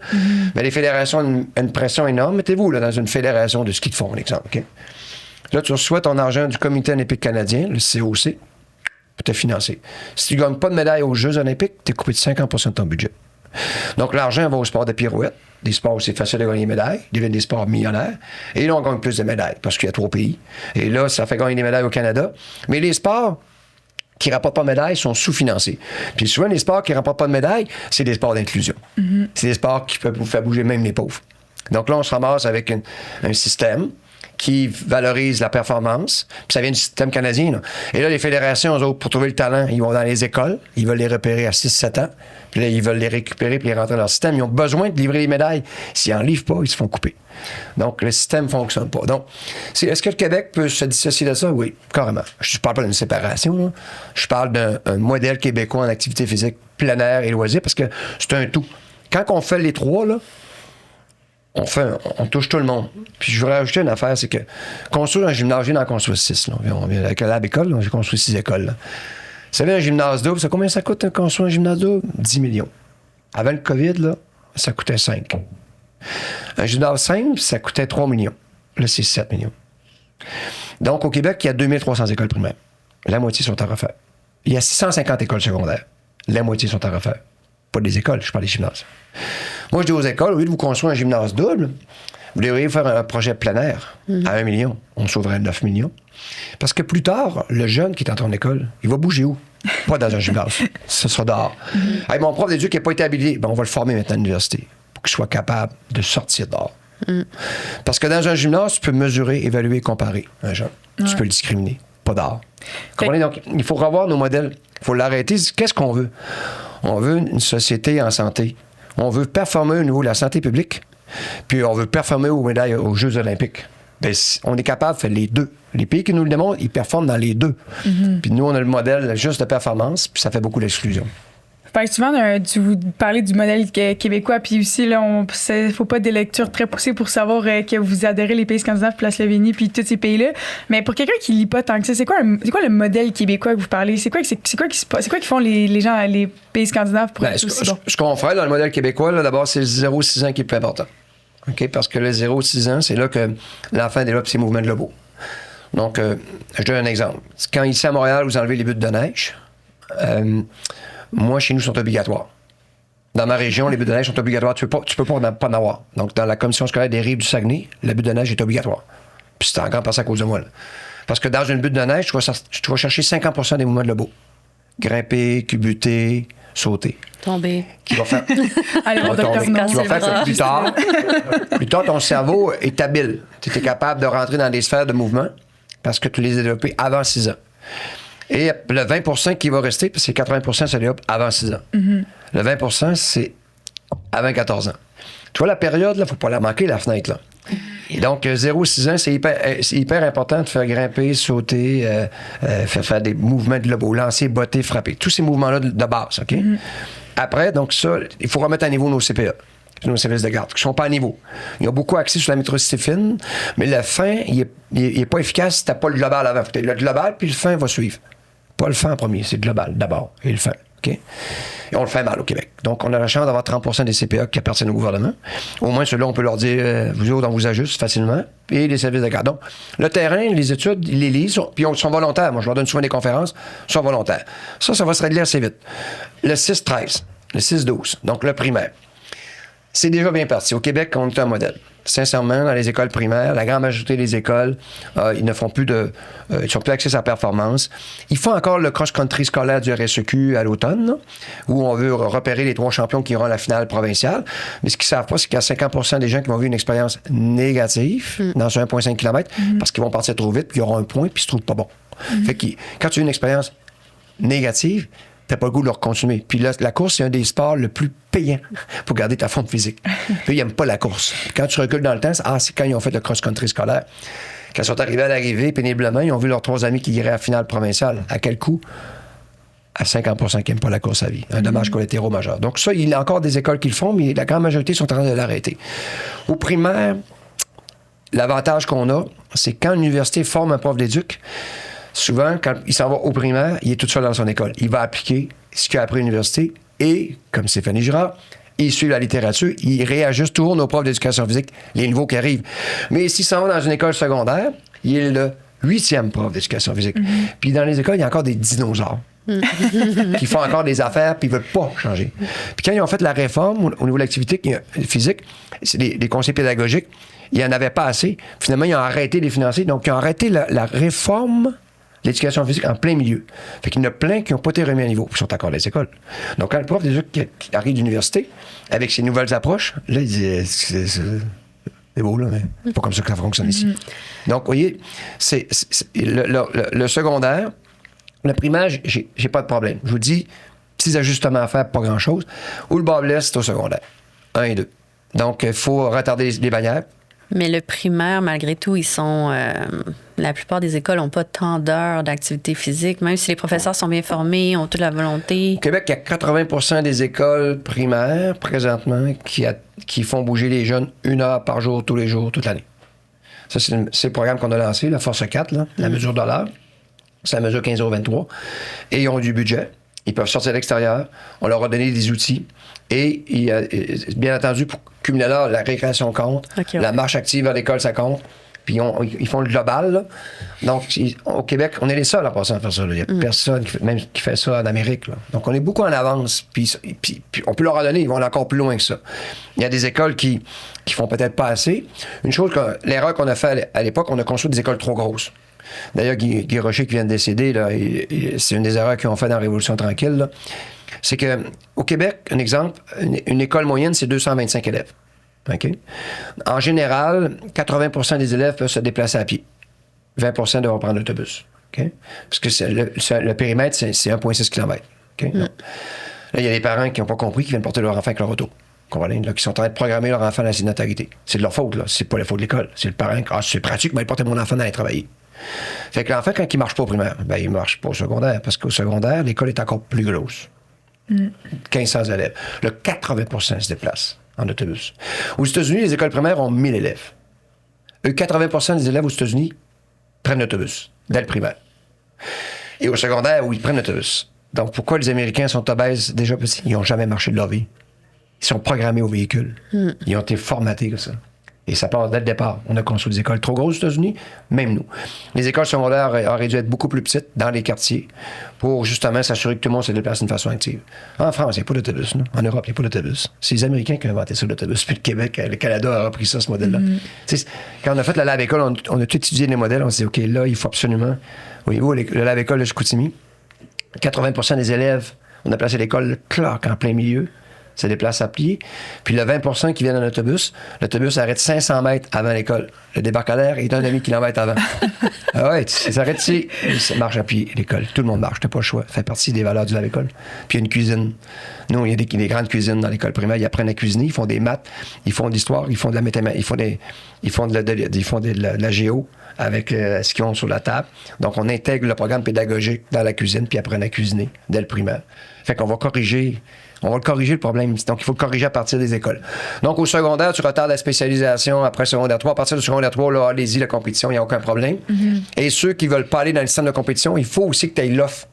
Mais les fédérations ont une pression énorme. Mettez-vous là, dans une fédération de ski de fond, exemple. Okay? Là, tu reçois ton argent du Comité olympique canadien, le COC, pour te financer. Si tu ne gagnes pas de médaille aux Jeux olympiques, tu es coupé de 50 % de ton budget. Donc, l'argent va au sport de pirouette, des sports où c'est facile de gagner des médailles, deviennent des sports millionnaires. Et là, on gagne plus de médailles, parce qu'il y a 3 pays. Et là, ça fait gagner des médailles au Canada. Mais les sports qui ne rapportent pas de médailles sont sous-financés. Puis souvent, les sports qui ne rapportent pas de médailles, c'est des sports d'inclusion. C'est des sports qui peuvent vous faire bouger même les pauvres. Donc là, on se ramasse avec un système qui valorise la performance. Puis ça vient du système canadien. Là. Et là, les fédérations, eux autres, pour trouver le talent, ils vont dans les écoles. Ils veulent les repérer à 6-7 ans. Puis Puis là, ils veulent les récupérer puis les rentrer dans leur système. Ils ont besoin de livrer les médailles. S'ils n'en livrent pas, ils se font couper. Donc, le système ne fonctionne pas. Donc, est-ce que le Québec peut se dissocier de ça? Oui, carrément. Je ne parle pas d'une séparation. Là. Je parle d'un modèle québécois en activité physique plein air et loisirs parce que c'est un tout. Quand on fait les trois, là, on touche tout le monde. Puis je voudrais rajouter une affaire, c'est que construire un gymnase, j'ai d'en construire 6. Là. On vient avec la Lab École, j'ai construit 6 écoles. Là. Vous savez, un gymnase double, ça combien ça coûte de construire un gymnase double? 10 millions. Avant le COVID, là, ça coûtait 5. Un gymnase simple, ça coûtait 3 millions. Là, c'est 7 millions. Donc, au Québec, il y a 2300 écoles primaires. La moitié sont à refaire. Il y a 650 écoles secondaires. La moitié sont à refaire. Pas des écoles, je parle des gymnases. Moi, je dis aux écoles, au lieu de vous construire un gymnase double, vous devriez faire un projet plein air à 1 million. On sauverait 9 millions. Parce que plus tard, le jeune qui est entré en école, il va bouger où? Pas dans un gymnase. Ce sera dehors. Hey, mon prof d'éduc qui n'a pas été habilité, ben, on va le former maintenant à l'université pour qu'il soit capable de sortir dehors. Parce que dans un gymnase, tu peux mesurer, évaluer, comparer un jeune. Tu peux le discriminer. Pas dehors. Comprenez? Donc, il faut revoir nos modèles. Il faut l'arrêter. Qu'est-ce qu'on veut? On veut une société en santé. On veut performer au niveau de la santé publique, puis on veut performer aux médailles aux Jeux olympiques. Bien, on est capable de faire les deux. Les pays qui nous le démontrent, ils performent dans les deux. Puis nous, on a le modèle juste de performance, puis ça fait beaucoup d'exclusion. Souvent, vous parlez du modèle québécois, puis aussi, il ne faut pas des lectures très poussées pour savoir que vous adhérez les pays scandinaves, puis la Slovénie, puis tous ces pays-là. Mais pour quelqu'un qui ne lit pas tant que ça, c'est quoi le modèle québécois que vous parlez? C'est quoi qui font les gens, les pays scandinaves pour être aussi bons? Ce qu'on fait dans le modèle québécois, là, d'abord, c'est le 0-6 ans qui est le plus important. Okay? Parce que le 0-6 ans, c'est là que l'enfant développe ses mouvements de lobo. Donc, je donne un exemple. Quand ici à Montréal, vous enlevez les buttes de neige, moi, chez nous, sont obligatoires. Dans ma région, les buttes de neige sont obligatoires. Tu peux pas en avoir. Donc, dans la commission scolaire des Rives du Saguenay, la butte de neige est obligatoire. Puis c'est en grande partie à cause de moi. Là. Parce que dans une butte de neige, tu vas chercher 50% des mouvements de lobo. Grimper, cubuter, sauter. Tomber. Qui va faire... Allez, qui va faire que plus tard, ton cerveau est habile. Tu es capable de rentrer dans des sphères de mouvement parce que tu les as développées avant 6 ans. Et le 20% qui va rester, parce que 80% se développe avant 6 ans. Le 20%, c'est avant 14 ans. Tu vois, la période, il ne faut pas la manquer, la fenêtre. Là. Et donc, 0-6 ans, c'est hyper important de faire grimper, sauter, faire des mouvements de lobo, lancer, botter, frapper. Tous ces mouvements-là de base, OK? Après, donc ça, il faut remettre à niveau nos CPA, nos services de garde, qui ne sont pas à niveau. Ils ont beaucoup axé sur la métricité fine, mais le fin, il n'est pas efficace si tu n'as pas le global avant. Le global, puis le fin va suivre. Pas le fin en premier, c'est le global d'abord, et le fin. OK? Et on le fait mal au Québec. Donc, on a la chance d'avoir 30% des CPA qui appartiennent au gouvernement. Au moins, ceux-là, on peut leur dire, vous autres, on vous ajuste facilement. Et les services de garde. Donc, le terrain, les études, ils les lisent, puis ils sont volontaires. Moi, je leur donne souvent des conférences, ils sont volontaires. Ça va se régler assez vite. Le 6-13, le 6-12, donc le primaire. C'est déjà bien parti. Au Québec, on est un modèle. Sincèrement, dans les écoles primaires, la grande majorité des écoles, ils ne font plus ils sont plus axés sur la performance. Ils font encore le cross-country scolaire du RSEQ à l'automne, là, où on veut repérer les 3 champions qui iront à la finale provinciale. Mais ce qu'ils ne savent pas, c'est qu'il y a 50% des gens qui vont vivre une expérience négative dans ce 1,5 km parce qu'ils vont partir trop vite, puis ils auront un point, puis ils se trouvent pas bons. Fait que quand tu as une expérience négative, t'as pas le goût de le continuer. Puis là, la course, c'est un des sports le plus payant pour garder ta forme physique. Puis ils n'aiment pas la course. Puis quand tu recules dans le temps, c'est quand ils ont fait le cross-country scolaire. Quand ils sont arrivés à l'arrivée, péniblement, ils ont vu leurs 3 amis qui iraient à la finale provinciale. À quel coût? À 50% qui n'aiment pas la course à vie. Un dommage collatéraux majeur. Donc ça, il y a encore des écoles qui le font, mais la grande majorité sont en train de l'arrêter. Au primaire, l'avantage qu'on a, c'est quand l'université forme un prof d'éduc, souvent, quand il s'en va au primaire, il est tout seul dans son école. Il va appliquer ce qu'il a appris à l'université et, comme Stéphanie Girard, il suit la littérature, il réajuste toujours nos profs d'éducation physique, les nouveaux qui arrivent. Mais s'il s'en va dans une école secondaire, il est le 8e prof d'éducation physique. Puis dans les écoles, il y a encore des dinosaures qui font encore des affaires puis ils ne veulent pas changer. Puis quand ils ont fait la réforme au niveau de l'activité physique, c'est des conseils pédagogiques, il n'y en avait pas assez. Finalement, ils ont arrêté de les financer. Donc, ils ont arrêté la réforme l'éducation physique en plein milieu. Fait qu'il y en a plein qui n'ont pas été remis à niveau, qui sont encore dans les écoles. Donc, quand le prof déjà qui arrive d'université, avec ses nouvelles approches, là, il dit c'est beau, là, mais c'est pas comme ça que ça fonctionne ici. Donc, vous voyez, le secondaire, le primaire, j'ai pas de problème. Je vous dis, petits ajustements à faire, pas grand-chose. Où le bas blesse, c'est au secondaire. 1 et 2. Donc, il faut retarder les bannières. Mais le primaire, malgré tout, ils sont... la plupart des écoles n'ont pas tant d'heures d'activité physique, même si les professeurs sont bien formés, ont toute la volonté. Au Québec, il y a 80 des écoles primaires, présentement, qui font bouger les jeunes 1 heure par jour, tous les jours, toute l'année. Ça, c'est le programme qu'on a lancé, la Force 4, là, la mesure de l'heure. C'est la mesure 15,23 €. Et ils ont du budget. Ils peuvent sortir à l'extérieur. On leur a donné des outils. Et bien entendu, pour cumuler l'heure, la récréation compte. Okay, la marche active à l'école, ça compte. Puis ils font le global. Là. Donc, au Québec, on est les seuls à passer à faire ça. Là. Il n'y a personne qui fait ça en Amérique. Là. Donc, on est beaucoup en avance. Puis on peut leur en donner. Ils vont aller encore plus loin que ça. Il y a des écoles qui font peut-être pas assez. Une chose, l'erreur qu'on a fait à l'époque, on a construit des écoles trop grosses. D'ailleurs, Guy Rocher, qui vient de décéder, là, c'est une des erreurs qu'ils ont fait dans la Révolution tranquille. Là. C'est qu'au Québec, un exemple, une école moyenne, c'est 225 élèves. Okay? En général, 80 des élèves peuvent se déplacer à pied. 20 devront prendre l'autobus. Okay? Parce que le périmètre, c'est 1,6 km. Okay? Là, il y a des parents qui n'ont pas compris, qui viennent porter leur enfant avec leur auto. Là, qui sont en train de programmer leur enfant à la sédentarité. C'est de leur faute, là. C'est pas la faute de l'école. C'est le parent qui c'est pratique, mais il porte mon enfant d'aller travailler. Fait que l'enfant, quand il marche pas au primaire, ben il marche pas au secondaire. Parce qu'au secondaire, l'école est encore plus grosse. 1500 élèves. Le 80 se déplacent en autobus. Aux États-Unis, les écoles primaires ont 1000 élèves. Eux, 80 des élèves aux États-Unis prennent l'autobus dès le primaire. Et au secondaire, où ils prennent l'autobus. Donc, pourquoi les Américains sont obèses déjà petits? Ils n'ont jamais marché de leur vie. Ils sont programmés au véhicule. Ils ont été formatés comme ça. Et ça part dès le départ. On a construit des écoles trop grosses aux États-Unis, même nous. Les écoles secondaires auraient dû être beaucoup plus petites dans les quartiers pour justement s'assurer que tout le monde se déplace d'une façon active. En France, il n'y a pas d'autobus. Non? En Europe, il n'y a pas d'autobus. C'est les Américains qui ont inventé ça, l'autobus. Puis le Québec, le Canada a repris ça, ce modèle-là. Quand on a fait le lave-école, on a tout étudié les modèles. On s'est dit, OK, là, il faut absolument... Au niveau le lave-école de Chicoutimi, 80 des élèves, on a placé l'école claque en plein milieu. Se déplace à pied. Puis le 20 qui viennent en autobus, l'autobus arrête 500 mètres avant l'école. Le débarcadère est 1,5 km avant. Ah ouais, ça s'arrête ici. Ça marche à pied, l'école. Tout le monde marche, t'as pas le choix. Ça fait partie des valeurs du lave-école. Puis il y a une cuisine. Nous, il y a des grandes cuisines dans l'école primaire. Ils apprennent à cuisiner, ils font des maths, ils font de l'histoire, ils font de la mathématique, ils font de la géo avec ce qu'ils ont sur la table. Donc, on intègre le programme pédagogique dans la cuisine, puis apprennent à cuisiner dès le primaire. Fait qu'on va corriger... On va le corriger, le problème. Donc, il faut le corriger à partir des écoles. Donc, au secondaire, tu retardes la spécialisation après secondaire 3. À partir du secondaire 3, là, allez-y, la compétition, il n'y a aucun problème. Et ceux qui veulent pas aller dans le système de compétition, il faut aussi que tu aies l'offre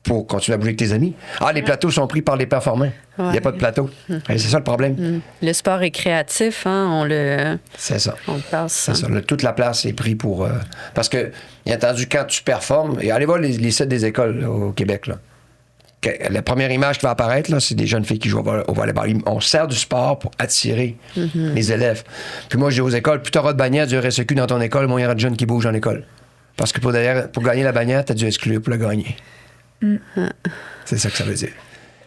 pour continuer à bouger avec tes amis. Ah, les plateaux sont pris par les performants. Il n'y a pas de plateau. C'est ça le problème. Le sport récréatif, hein, c'est ça. On le passe. C'est ça. Toute la place est prise pour... parce que, bien entendu, quand tu performes... Et allez voir les sites des écoles là, au Québec, là. La première image qui va apparaître, là, c'est des jeunes filles qui jouent au volleyball. On sert du sport pour attirer les élèves. Puis moi, je dis aux écoles, plus tu auras de bannières du RSEQ dans ton école, moins il y aura de jeunes qui bougent dans l'école. Parce que pour gagner la bannière, tu as dû exclure pour la gagner. C'est ça que ça veut dire.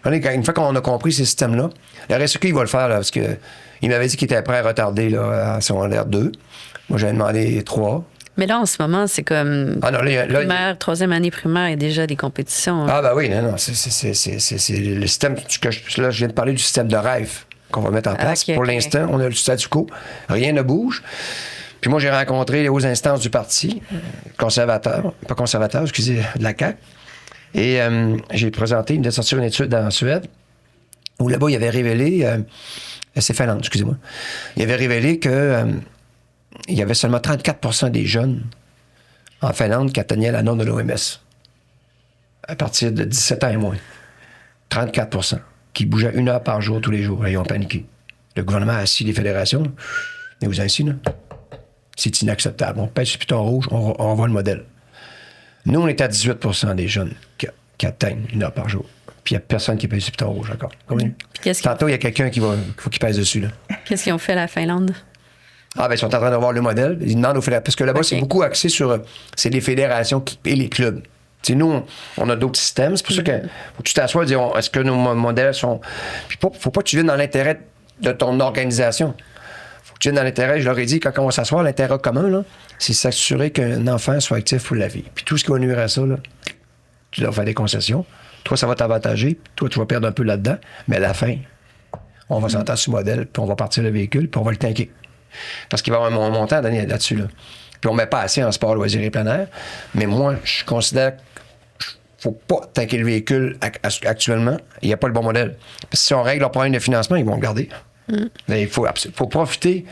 Une fois qu'on a compris ces systèmes-là, le RSEQ, il va le faire, là, parce qu'il m'avait dit qu'il était prêt à retarder là, à secondaire 2. Moi, j'avais demandé 3. Mais là, en ce moment, c'est comme primaire, troisième année primaire, il y a déjà des compétitions. Ah, ben oui, non, c'est le système. Là, je viens de parler du système de rêve qu'on va mettre en place. Pour l'instant, on a le statu quo. Rien ne bouge. Puis moi, j'ai rencontré les hautes instances du parti, de la CAQ. Et j'ai présenté, il venait de sortir une étude en Suède, où là-bas, il avait révélé. C'est Finlande, excusez-moi. Il avait révélé que. Il y avait seulement 34 des jeunes en Finlande qui atteignaient la norme de l'OMS à partir de 17 ans et moins. 34 qui bougeaient 1 heure par jour tous les jours. Là, ils ont paniqué. Le gouvernement a assis les fédérations. Et vous ainsi, là. C'est inacceptable. On pèse sur le piton rouge, on voit le modèle. Nous, on est à 18 des jeunes qui atteignent 1 heure par jour. Puis il n'y a personne qui pèse sur le piton rouge encore. Tantôt, il y a quelqu'un qui faut qu'il pèse dessus. Là. Qu'est-ce qu'ils ont fait à la Finlande? Ah, ben, ils sont en train de revoir le modèle. Ils demandent aux fédérations. Parce que là-bas, c'est beaucoup axé sur. C'est les fédérations et les clubs. T'sais, nous, on a d'autres systèmes. C'est pour ça que faut que tu t'assoies et dire est-ce que nos modèles sont. Puis, faut pas que tu viennes dans l'intérêt de ton organisation. Faut que tu viennes dans l'intérêt, je leur ai dit, quand on va s'asseoir, l'intérêt commun, là, c'est s'assurer qu'un enfant soit actif pour la vie. Puis tout ce qui va nuire à ça, là, tu dois faire des concessions. Toi, ça va t'avantager. Toi, tu vas perdre un peu là-dedans. Mais à la fin, on va s'entendre sur le modèle, puis on va partir le véhicule, puis on va le tanker. Parce qu'il va y avoir un montant à donner là-dessus. Là. Puis on ne met pas assez en sport, loisir et plein air. Mais moi, je considère qu'il ne faut pas tanker le véhicule actuellement. Il n'y a pas le bon modèle. Parce que si on règle leur problème de financement, ils vont le garder. Mais il faut profiter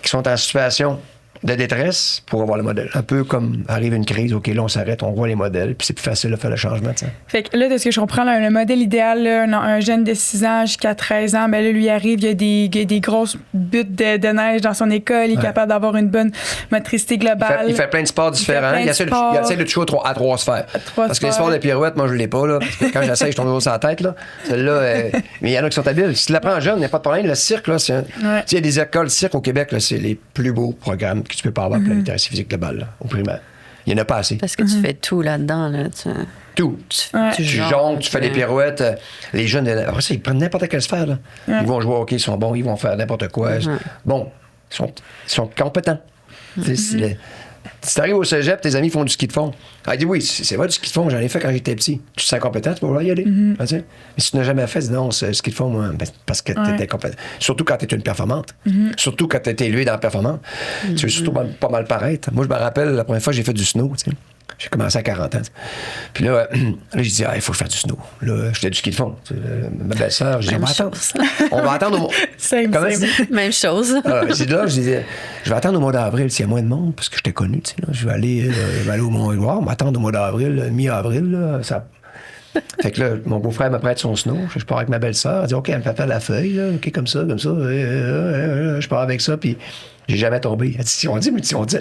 qu'ils sont en situation de détresse pour avoir le modèle. Un peu comme arrive une crise, OK, là, on s'arrête, on voit les modèles, puis c'est plus facile de faire le changement. T'sais. Fait que là, de ce que je comprends, là, le modèle idéal, là, un jeune de 6 ans jusqu'à 13 ans, ben là, lui arrive, il y a des grosses buttes de neige dans son école, il est capable d'avoir une bonne motricité globale. Il fait plein de sports différents. Il essaie de toucher à 3 sphères. Parce que les sports de pirouette, moi, je ne l'ai pas. Là, parce que quand j'essaie, je tombe sur la tête. Là. Celle-là, mais il y en a qui sont habiles. Si tu l'apprends jeune, il n'y a pas de problème. Le cirque, là, il y a des écoles de cirque au Québec, là, c'est les plus beaux programmes que tu peux pas avoir pour la littératie physique globale, là, au primaire. Il n'y en a pas assez. Parce que tu fais tout là-dedans. Là, Tout. Tu jongles, tu fais des pirouettes. Les jeunes, après ça, ils prennent n'importe quelle sphère. Là. Ils vont jouer au hockey, ils sont bons, ils vont faire n'importe quoi. Bon, ils sont compétents. Si tu arrives au cégep, tes amis font du ski de fond. Ah, dis oui, c'est vrai du ski de fond, j'en ai fait quand j'étais petit. Tu te sens compétent, tu vas y aller. Mais si tu n'as jamais fait, dis non, ce ski de fond, moi, parce que tu étais compétent. Surtout quand tu es une performante. Surtout quand tu es élevé dans la performance. Tu veux surtout pas mal paraître. Moi, je me rappelle, la première fois que j'ai fait du snow, tu sais. J'ai commencé à 40 ans. Puis là, j'ai dit, il faut que je fasse du snow. Là, je faisais du ski de fond. Ma belle-sœur, je dis, on va attendre au mois. Même chose. C'est là, je disais, je vais attendre au mois d'avril s'il y a moins de monde, parce que je t'ai connu. Tu sais, là, je vais aller au Mont-Édouard, m'attendre au mois d'avril, mi-avril. Là, ça... Fait que là, mon beau-frère me prête son snow. Je pars avec ma belle-sœur. Elle dit, OK, elle me fait faire la feuille. Là, OK, comme ça. Je pars avec ça, puis j'ai jamais tombé. Elle dit,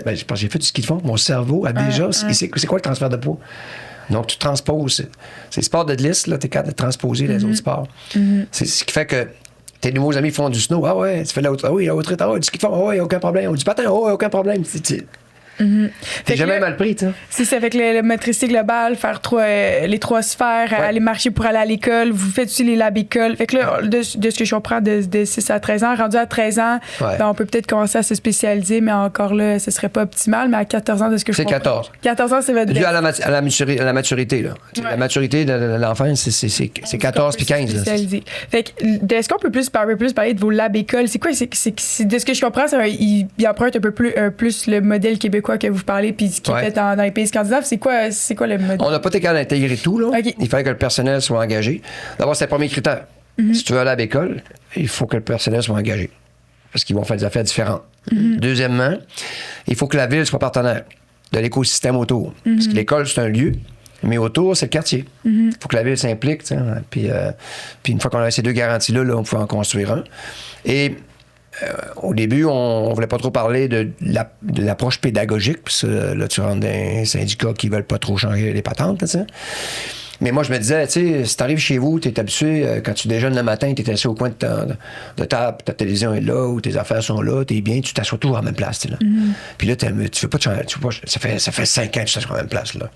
ben, j'ai fait du ski de fond. Mon cerveau a déjà... C'est quoi le transfert de poids? Donc, tu transposes. C'est le sport de glisse, là, t'es capable de transposer les autres sports. C'est ce qui fait que tes nouveaux amis font du snow. Ah ouais, tu fais de la haute retraite. Ah ouais, du ski de fond. Ah ouais, aucun problème. Du patin. Ah ouais, aucun problème. T'es jamais mal pris, tu sais. C'est ça, avec le motricité globale, faire les 3 sphères, aller marcher pour aller à l'école. Vous faites aussi les lab-écoles. Fait que là, de ce que je comprends, de 6 à 13 ans, rendu à 13 ans, ben, on peut peut-être commencer à se spécialiser, mais encore là, ce serait pas optimal. Mais à 14 ans, de ce que je comprends. C'est 14. 14 ans, c'est votre dû à la maturité, là. La maturité de l'enfant, c'est 14 puis 15. Fait que, est-ce qu'on peut parler de vos lab-écoles? C'est quoi? De ce que je comprends, il emprunte un peu plus le modèle québécois que vous parlez, puis qui est fait dans les pays scandinaves. C'est quoi le modèle? On n'a pas été capable d'intégrer tout, là. Okay. Il fallait que le personnel soit engagé. D'abord, c'est le premier critère. Si tu veux aller à l'école, il faut que le personnel soit engagé. Parce qu'ils vont faire des affaires différentes. Deuxièmement, il faut que la ville soit partenaire de l'écosystème autour. Parce que l'école, c'est un lieu, mais autour, c'est le quartier. Il faut que la ville s'implique. Puis une fois qu'on a ces 2 garanties-là, là, on peut en construire un. Et au début, on ne voulait pas trop parler de l'approche pédagogique, parce que là, tu rentres dans un syndicat qui ne veulent pas trop changer les patentes. Là, mais moi, je me disais, tu sais, si tu arrives chez vous, tu es habitué, quand tu déjeunes le matin, tu es assis au coin de table, ta télévision est là, ou tes affaires sont là, tu es bien, tu t'assois toujours à la même place. Là. Puis là, tu ne veux pas te changer. Ça fait 5 ans que tu t'assois à la même place. Là.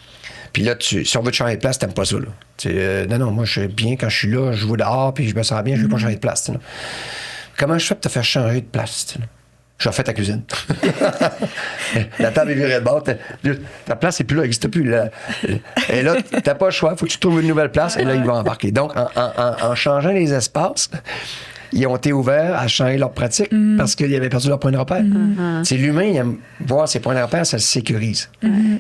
Puis là, si on veut te changer de place, t'aimes pas ça. Là. Non, moi, je suis bien quand je suis là, je joue dehors, puis je me sens bien, je veux pas changer de place. Là. Comment je fais pour te faire changer de place? Je refais ta cuisine. La table est virée de bord. Ta place n'est plus là, elle n'existe plus. Là. Et là, tu n'as pas le choix. Il faut que tu trouves une nouvelle place. Et là, ils vont embarquer. Donc, en changeant les espaces, ils ont été ouverts à changer leurs pratiques parce qu'ils avaient perdu leur point de repère. C'est l'humain, il aime voir ses points de repère, ça le sécurise.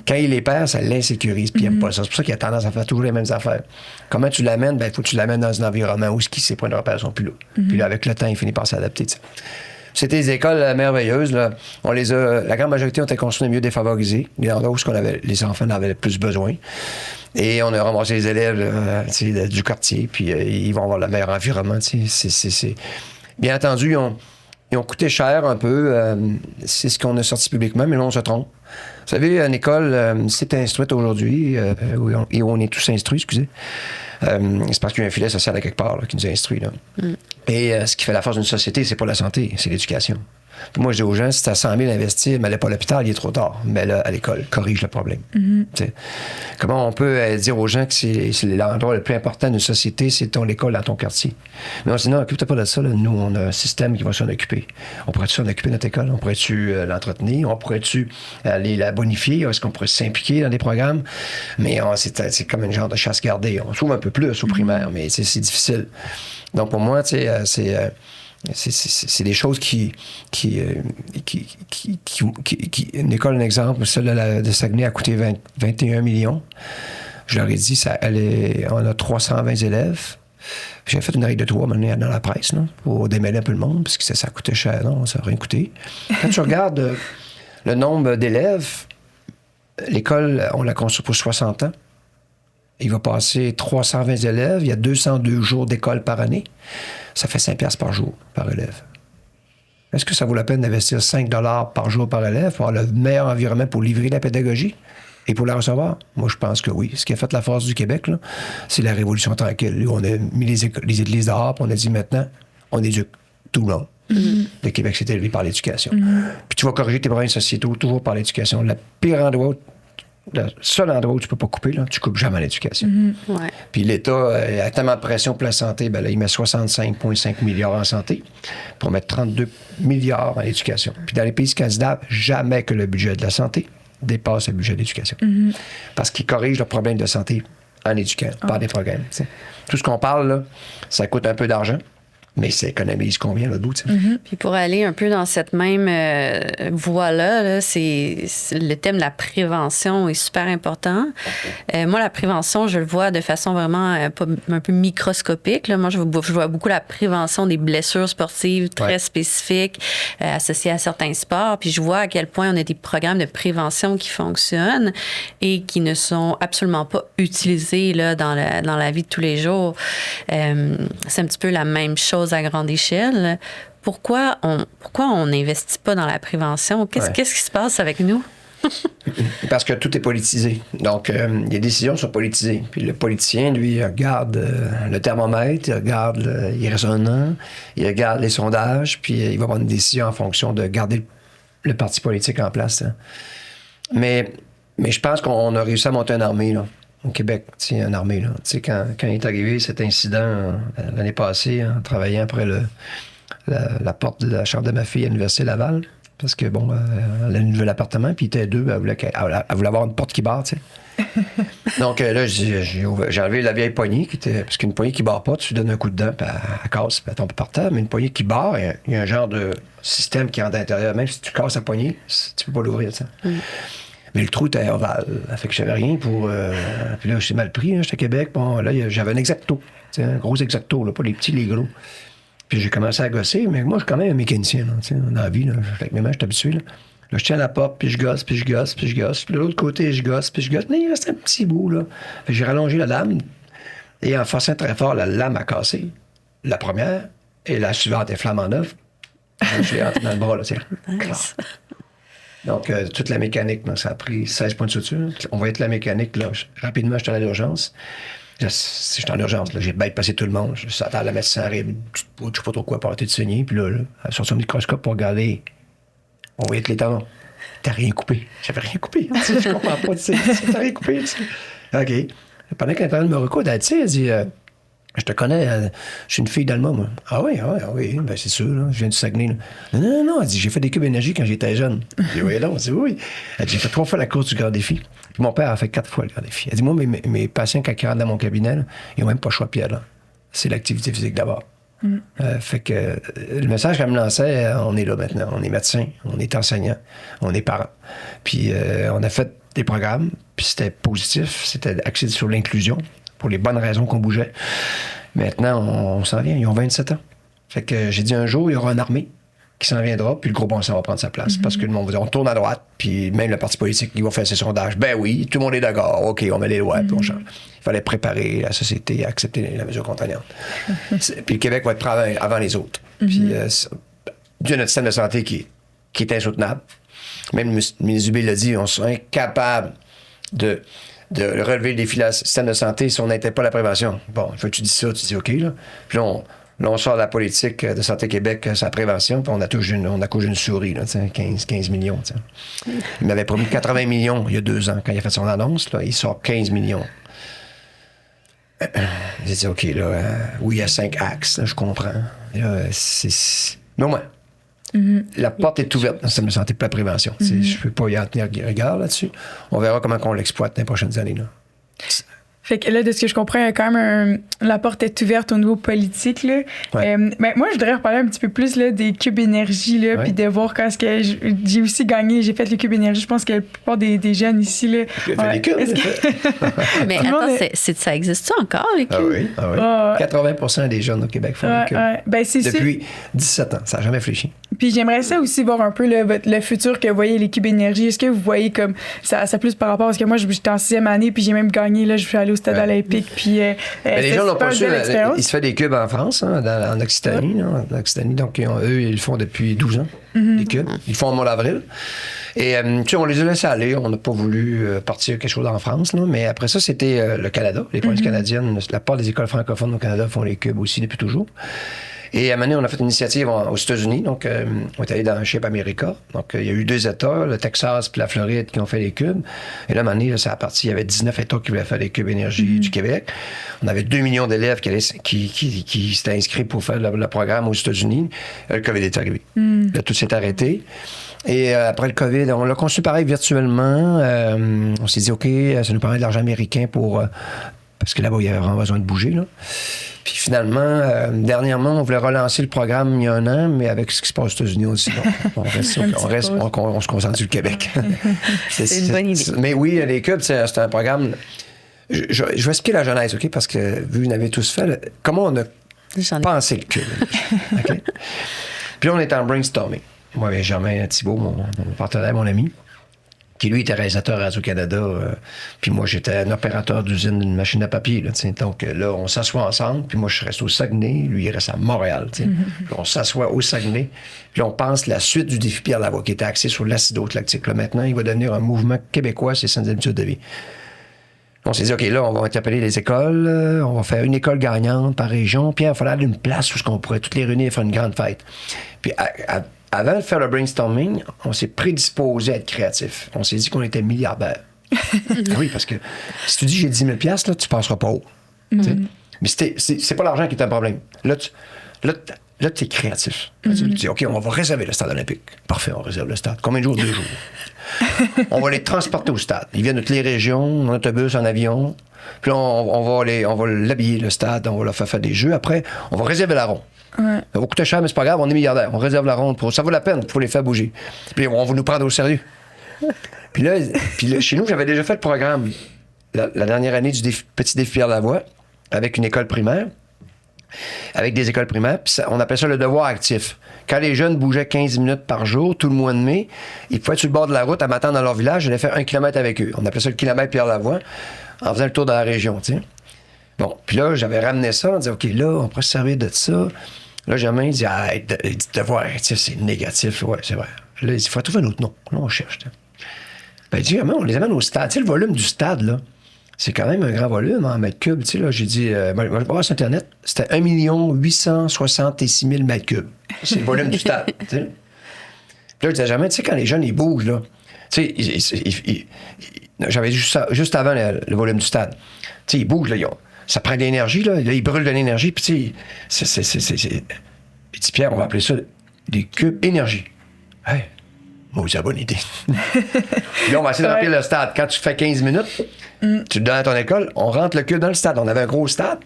Quand il les perd, ça l'insécurise, puis il n'aime pas ça. C'est pour ça qu'il a tendance à faire toujours les mêmes affaires. Comment tu l'amènes? Il faut que tu l'amènes dans un environnement où ses points de repère ne sont plus là. Puis là, avec le temps, il finit par s'adapter. T'sais. C'était des écoles merveilleuses. Là. La grande majorité ont été construites dans les milieux défavorisés, les endroits où les enfants en avaient le plus besoin. Et on a ramassé les élèves du quartier, puis ils vont avoir le meilleur environnement. Bien entendu, ils ont coûté cher un peu. C'est ce qu'on a sorti publiquement, mais là, on se trompe. Vous savez, une école, c'est instruite aujourd'hui, et on est tous instruits, excusez. C'est parce qu'il y a un filet social à quelque part là, qui nous instruit. Là. Et ce qui fait la force d'une société, c'est pas la santé, c'est l'éducation. Puis moi, je dis aux gens, si tu as 100 000 à investir, mais allez pas à l'hôpital, il est trop tard. Mais là, à l'école, corrige le problème. Mm-hmm. Comment on peut dire aux gens que c'est l'endroit le plus important d'une société, c'est l'école dans ton quartier? Mais on se dit, non, occupe-toi pas de ça. Là. Nous, on a un système qui va s'en occuper. On pourrait-tu s'en occuper de notre école? On pourrait-tu l'entretenir? On pourrait-tu aller la bonifier? Est-ce qu'on pourrait s'impliquer dans des programmes? Mais c'est comme une genre de chasse gardée. On s'ouvre un peu plus au primaire, mais c'est difficile. Donc, pour moi, c'est des choses une école, un exemple, celle de Saguenay a coûté 21 millions. Je leur ai dit, on a 320 élèves. J'ai fait une règle de 3 maintenant dans la presse, là, pour démêler un peu le monde, parce que ça coûtait cher. Non, ça n'a rien coûté. Quand tu regardes le nombre d'élèves, l'école, on l'a conçue pour 60 ans. Il va passer 320 élèves. Il y a 202 jours d'école par année. Ça fait 5 $ par jour, par élève. Est-ce que ça vaut la peine d'investir 5 $ par jour par élève pour avoir le meilleur environnement pour livrer la pédagogie et pour la recevoir? Moi, je pense que oui. Ce qui a fait la force du Québec, là, c'est la Révolution tranquille. On a mis les églises dehors, puis on a dit maintenant, on éduque tout le monde. Mm-hmm. Le Québec s'est élevé par l'éducation. Mm-hmm. Puis tu vas corriger tes problèmes sociétaux toujours par l'éducation. Le seul endroit où tu peux pas couper, là, tu coupes jamais l'éducation. Mm-hmm. Ouais. Puis l'État a tellement de pression pour la santé, ben là, il met 65,5 milliards en santé pour mettre 32 milliards en éducation. Puis dans les pays scandinaves, jamais que le budget de la santé dépasse le budget de l'éducation. Mm-hmm. Parce qu'ils corrigent leurs problèmes de santé en éduquant, par des programmes. T'sais. Tout ce qu'on parle, là, ça coûte un peu d'argent. Mais ça économise combien là-dedans? Mm-hmm. Puis pour aller un peu dans cette même voie-là, là, c'est le thème de la prévention est super important. Moi, la prévention, je le vois de façon vraiment un peu microscopique. Là. Moi, je vois beaucoup la prévention des blessures sportives très spécifiques associées à certains sports. Puis je vois à quel point on a des programmes de prévention qui fonctionnent et qui ne sont absolument pas utilisés là, dans la vie de tous les jours. C'est un petit peu la même chose à grande échelle. Pourquoi on n'investit pas dans la prévention? Qu'est-ce qui se passe avec nous? Parce que tout est politisé. Donc, les décisions sont politisées. Puis le politicien, lui, il regarde le thermomètre, il regarde il est raisonnant, il regarde les sondages, puis il va prendre une décision en fonction de garder le parti politique en place. Hein. Mais je pense qu'on a réussi à monter une armée, là. Au Québec, une armée. Là. Quand est arrivé cet incident l'année passée, en travaillant après la porte de la chambre de ma fille à l'Université Laval, parce que, bon, elle a un nouvel appartement, puis il était deux, elle voulait avoir une porte qui barre, tu sais. Donc là, j'ai enlevé la vieille poignée, parce qu'une poignée qui barre pas, tu lui donnes un coup dedans, puis elle casse, puis elle tombe par terre, mais une poignée qui barre, il y a un genre de système qui rentre à l'intérieur. Même si tu casses la poignée, tu peux pas l'ouvrir, tu sais. Mais le trou était ovale. Fait que je savais rien pour... puis là, j'étais mal pris, hein, j'étais à Québec. Bon, là, j'avais un Exacto. Un gros Exacto, là, pas les petits, les gros. Puis j'ai commencé à gosser, mais moi, je suis quand même un mécanicien, là, dans la vie. Là, avec mes mains, je suis habitué. Là, je tiens la porte, puis je gosse, puis je gosse, puis je gosse. Puis de l'autre côté, je gosse, puis je gosse. Mais il reste un petit bout, là. Fait que j'ai rallongé la lame, et en forçant très fort, la lame a cassé. La première, et la suivante est flambant neuve. Je l'ai rentré dans le bras, là, tiens. Nice. Donc, toute la mécanique, donc, ça a pris 16 points de suture. On va être la mécanique, là. Rapidement, j'étais à l'urgence. J'étais en urgence, là. J'ai bypassé tout le monde. Je s'attends à la médecin arrive, je sais pas trop quoi, pour arrêter de saigner. Puis là, elle a sorti un microscope pour regarder. On voyait que les tendons. T'as rien coupé. J'avais rien coupé. Je comprends pas. T'as rien coupé. OK. Pendant qu'elle est en train de me recoudre, elle dit... Je te connais, je suis une fille d'Alma, moi. Ah oui, ben c'est sûr, là, je viens du Saguenay. Là. Non, elle dit, j'ai fait des cubes énergie quand j'étais jeune. Je dis, oui, non, elle dit, oui. Elle dit, j'ai fait 3 fois la course du Grand Défi. Puis mon père a fait 4 fois le Grand Défi. Elle dit, moi, mes patients, quand ils rentrent dans mon cabinet, là, ils n'ont même pas le choix de pied, là. C'est l'activité physique d'abord. Fait que le message qu'elle me lançait, on est là maintenant. On est médecin, on est enseignant, on est parent. Puis on a fait des programmes, puis c'était positif, c'était axé sur l'inclusion. Pour les bonnes raisons qu'on bougeait. Maintenant, on s'en vient. Ils ont 27 ans. Fait que j'ai dit un jour, il y aura une armée qui s'en viendra, puis le gros bon sens va prendre sa place. Parce que le monde va dire, on tourne à droite, puis même le parti politique, il va faire ses sondages. Ben oui, tout le monde est d'accord. OK, on met les lois, puis on change. Il fallait préparer la société à accepter la mesure contraignante. Puis le Québec va être prêt avant les autres. Puis il y a notre système de santé qui est insoutenable. Même le ministre Dubé l'a dit, on serait incapable de relever le défi du système de santé si on n'était pas la prévention. Bon, une fois que tu dis ça, tu dis OK, là. Puis là, Là, on sort de la politique de Santé Québec, sa prévention, puis on accouche une souris, là, 15 millions. T'sais. Il m'avait promis 80 millions il y a 2 ans, quand il a fait son annonce. Là, il sort 15 millions. J'ai dit, OK, là, oui, il y a 5 axes, là, je comprends. Là, mais au moins, la porte est ouverte dans la santé pour la prévention. Je ne peux pas y en tenir rigueur là-dessus. On verra comment on l'exploite dans les prochaines années. Là. Fait que là, de ce que je comprends, il y a quand même la porte est ouverte au niveau politique. Là. Ouais. Mais moi, je voudrais reparler un petit peu plus là, des cubes énergie, là, puis de voir quand est-ce que j'ai aussi gagné, j'ai fait les cubes énergie. Je pense que la plupart des jeunes ici... Là, j'ai fait les cubes. Mais attends, ça existe-tu encore, les cubes? Ah oui. 80% des jeunes au Québec font les cubes. Ben, depuis 17 ans. Ça n'a jamais fléchi. Puis j'aimerais ça aussi voir un peu le futur que vous voyez les cubes énergie. Est-ce que vous voyez comme ça plus par rapport... Parce que moi, j'étais en 6e année, puis j'ai même gagné. Là, je suis allée au stade olympique. Puis, les gens n'ont pas su. Il se fait des cubes en France, hein, en Occitanie. Ouais. En Occitanie. Donc, eux, ils le font depuis 12 ans, les cubes. Ils le font au mois d'avril. Et tu sais, on les a laissés aller. On n'a pas voulu partir quelque chose en France. Là, mais après ça, c'était le Canada. Les provinces canadiennes, la part des écoles francophones au Canada font les cubes aussi depuis toujours. Et à un moment donné, on a fait une initiative aux États-Unis. Donc, on est allé dans Shape America. Donc, il y a eu 2 États, le Texas puis la Floride, qui ont fait les cubes. Et là, à un moment donné, là, ça a parti. Il y avait 19 États qui voulaient faire les cubes énergie du Québec. On avait 2 millions d'élèves qui s'étaient inscrits pour faire le programme aux États-Unis. Le COVID est arrivé. Là, tout s'est arrêté. Et après le COVID, on l'a conçu pareil virtuellement. On s'est dit, OK, ça nous permet de l'argent américain pour... parce que là-bas, il y avait vraiment besoin de bouger, là. Puis finalement, dernièrement, on voulait relancer le programme il y a 1 an, mais avec ce qui se passe aux États-unis aussi, on se concentre sur le Québec. C'est une bonne idée. Mais oui, les cubes, c'est un programme... Je vais expliquer la genèse, OK? Parce que, vu que vous l'avez tous fait, comment on a pensé le cube? OK? Puis on est en brainstorming. Moi, Germain Thibault, mon partenaire, mon ami, qui lui était réalisateur à Radio-Canada, puis moi j'étais un opérateur d'usine d'une machine à papier. Là, donc là, on s'assoit ensemble, puis moi je reste au Saguenay, lui il reste à Montréal. Puis on s'assoit au Saguenay, puis on pense la suite du défi Pierre Lavoie, qui était axé sur l'acidose lactique. Là, maintenant, il va devenir un mouvement québécois, c'est saines habitudes de vie. On s'est dit, OK, là, on va interpeller les écoles, on va faire une école gagnante par région, puis il va falloir une place où on pourrait toutes les réunir et faire une grande fête. Puis avant de faire le brainstorming, on s'est prédisposé à être créatif. On s'est dit qu'on était milliardaire. Oui, parce que si tu dis j'ai 10 000 $, là, tu passeras pas haut. Mais c'est pas l'argent qui est un problème. Là, tu es créatif. Tu dis, OK, on va réserver le stade olympique. Parfait, on réserve le stade. Combien de jours? 2 jours. On va les transporter au stade. Ils viennent de toutes les régions, en autobus, en avion. Puis là, on va l'habiller, le stade. On va leur faire des jeux. Après, on va réserver la ronde. Ouais. Ça va coûter cher, mais c'est pas grave, on est milliardaire. On réserve la ronde. Ça vaut la peine pour les faire bouger. Puis on va nous prendre au sérieux. Puis là, chez nous, j'avais déjà fait le programme la dernière année du petit défi Pierre Lavoie avec une école primaire. Avec des écoles primaires. Puis on appelait ça le devoir actif. Quand les jeunes bougeaient 15 minutes par jour, tout le mois de mai, ils pouvaient être sur le bord de la route à m'attendre dans leur village. J'allais faire 1 kilomètre avec eux. On appelait ça le kilomètre Pierre Lavoie en faisant le tour de la région, tu sais. Bon, puis là, j'avais ramené ça. On disait, OK, là, on pourrait se servir de ça. Là, Germain dit, devoir actif, c'est négatif. Ouais, c'est vrai. Là, il dit, il faut trouver un autre nom. Là, on cherche. Ben, il dit, on les amène au stade. Tu sais, le volume du stade, là, c'est quand même un grand volume en mètres cubes. Tu sais, là, j'ai dit, je vais voir sur Internet, c'était 1 866 000 mètres cubes. C'est le volume du stade. Tu sais. Puis là, je disais, Germain, tu sais, quand les jeunes, ils bougent, là, tu sais, j'avais juste avant le volume du stade. Tu sais, ils bougent, là, ça prend de l'énergie, là, ils brûlent de l'énergie, puis tu sais, il dit, Pierre, on va appeler ça des cubes énergie. Hey, moi, c'est la bonne idée. Puis là, on va essayer de remplir le stade. Quand tu fais 15 minutes, tu le donnes à ton école, on rentre le cube dans le stade. On avait un gros stade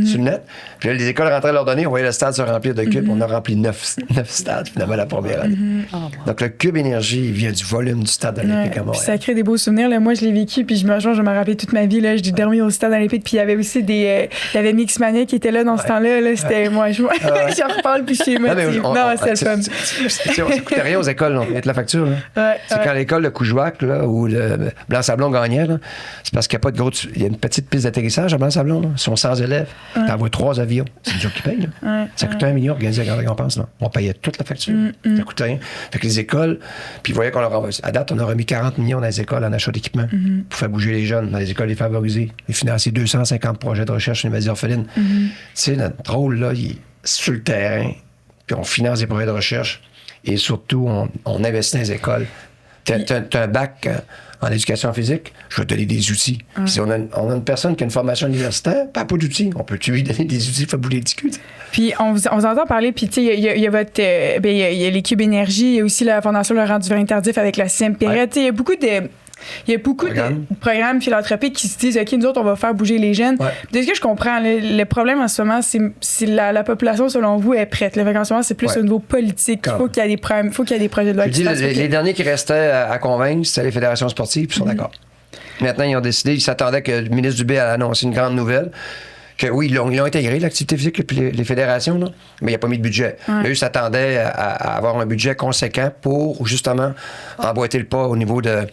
sur le net. Puis là, les écoles rentraient leur donner, on voyait le stade se remplir de cubes. On a rempli 9 stades, finalement, la première année. Donc, le cube énergie, il vient du volume du stade olympique à Montréal. Ça crée des beaux souvenirs. Là. Moi, je l'ai vécu, puis je me rappelé toute ma vie. Là. J'ai dormi au stade olympique, puis il y avait aussi il y avait Mixmania qui était là dans ce temps-là. Là. C'était moi. J'en reparle, puis je suis émotive. Non, c'était le fun. Ça coûtait rien aux écoles, on mettre la facture. C'est quand l'école de Coujouac, là, où le Blanc-Sablon gagnait, là, c'est parce qu'il n'y a pas de gros... Il y a une petite piste d'atterrissage à Blanc-Sablon. Là. Ils sont 100 élèves. T'envoies 3 avions. C'est nous qui payent. Ça coûtait 1 million organiser la grande récompense. Là. On payait toute la facture. Ça coûtait rien. Fait que les écoles, puis vous voyez qu'on leur envoie... À date, on a remis 40 millions dans les écoles en achat d'équipement pour faire bouger les jeunes dans les écoles défavorisées et financer 250 projets de recherche sur les maladies orphelines. Tu sais, notre rôle, là, sur le terrain, puis on finance des projets de recherche et surtout, on investit dans les écoles. T'as un bac en éducation physique, je vais te donner des outils. Si on a une personne qui a une formation universitaire, pas d'outils. On peut lui donner des outils, faut bouler le cul. Puis on vous entend parler, puis tu sais, il y a votre, il y a les Cube Énergie, il y a aussi la Fondation Laurent Duvernay-Tardif avec la sixième période. Tu sais, il y a beaucoup de programmes philanthropiques qui se disent, OK, nous autres, on va faire bouger les jeunes. De ce que je comprends, le problème en ce moment, c'est la population, selon vous, est prête. En ce moment, c'est plus au niveau politique. Il faut qu'il y ait des projets de loi. Je dis, les derniers qui restaient à convaincre, c'était les fédérations sportives, puis ils sont d'accord. Maintenant, ils ont décidé, ils s'attendaient que le ministre Dubé a annoncé une grande nouvelle. Que oui, ils l'ont intégré, l'activité physique, puis les fédérations, là, mais il n'y a pas mis de budget. Mais eux s'attendaient à avoir un budget conséquent pour, justement, emboîter le pas au niveau de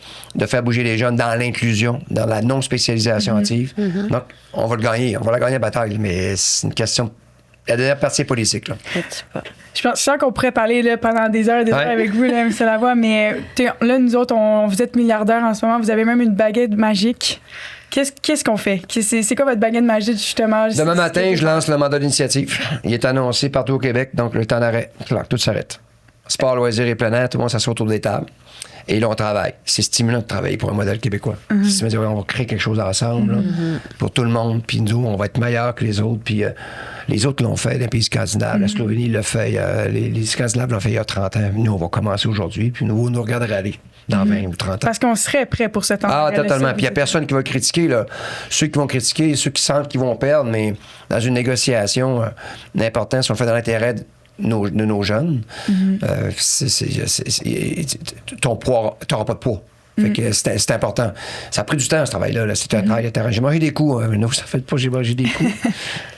faire bouger les jeunes dans l'inclusion, dans la non-spécialisation active. Donc, on va le gagner. On va la gagner à bataille, mais c'est une question... La dernière partie politique, là. Je sens qu'on pourrait parler là, pendant des heures et des heures avec vous, là, M. Lavoie, mais là, nous autres, vous êtes milliardaires en ce moment. Vous avez même une baguette magique. Qu'est-ce qu'on fait? C'est quoi votre baguette magique, justement? Demain matin, je lance le mandat d'initiative. Il est annoncé partout au Québec, donc le temps d'arrêt. Tout s'arrête. Sport, loisirs et plein air, tout le monde s'assoit autour des tables. Et là, on travaille. C'est stimulant de travailler pour un modèle québécois. C'est on va créer quelque chose ensemble là, pour tout le monde. Puis nous, on va être meilleurs que les autres. Puis les autres l'ont fait dans les pays scandinaves. La Slovénie l'a fait. Les Scandinaves l'ont fait il y a 30 ans. Nous, on va commencer aujourd'hui. Puis nous, on nous regarderait aller dans 20 ou 30 ans. Parce qu'on serait prêt pour ce temps. Ah, totalement. Puis il n'y a personne qui va critiquer. Là. Ceux qui vont critiquer, ceux qui sentent qu'ils vont perdre, mais dans une négociation, l'important, si on le fait dans l'intérêt de nos jeunes, ton poids, tu n'auras pas de poids. Fait que c'est important. Ça a pris du temps, ce travail-là. Là. C'était un travail de terrain. J'ai mangé des coups. Non, ça fait pas j'ai mangé des coups.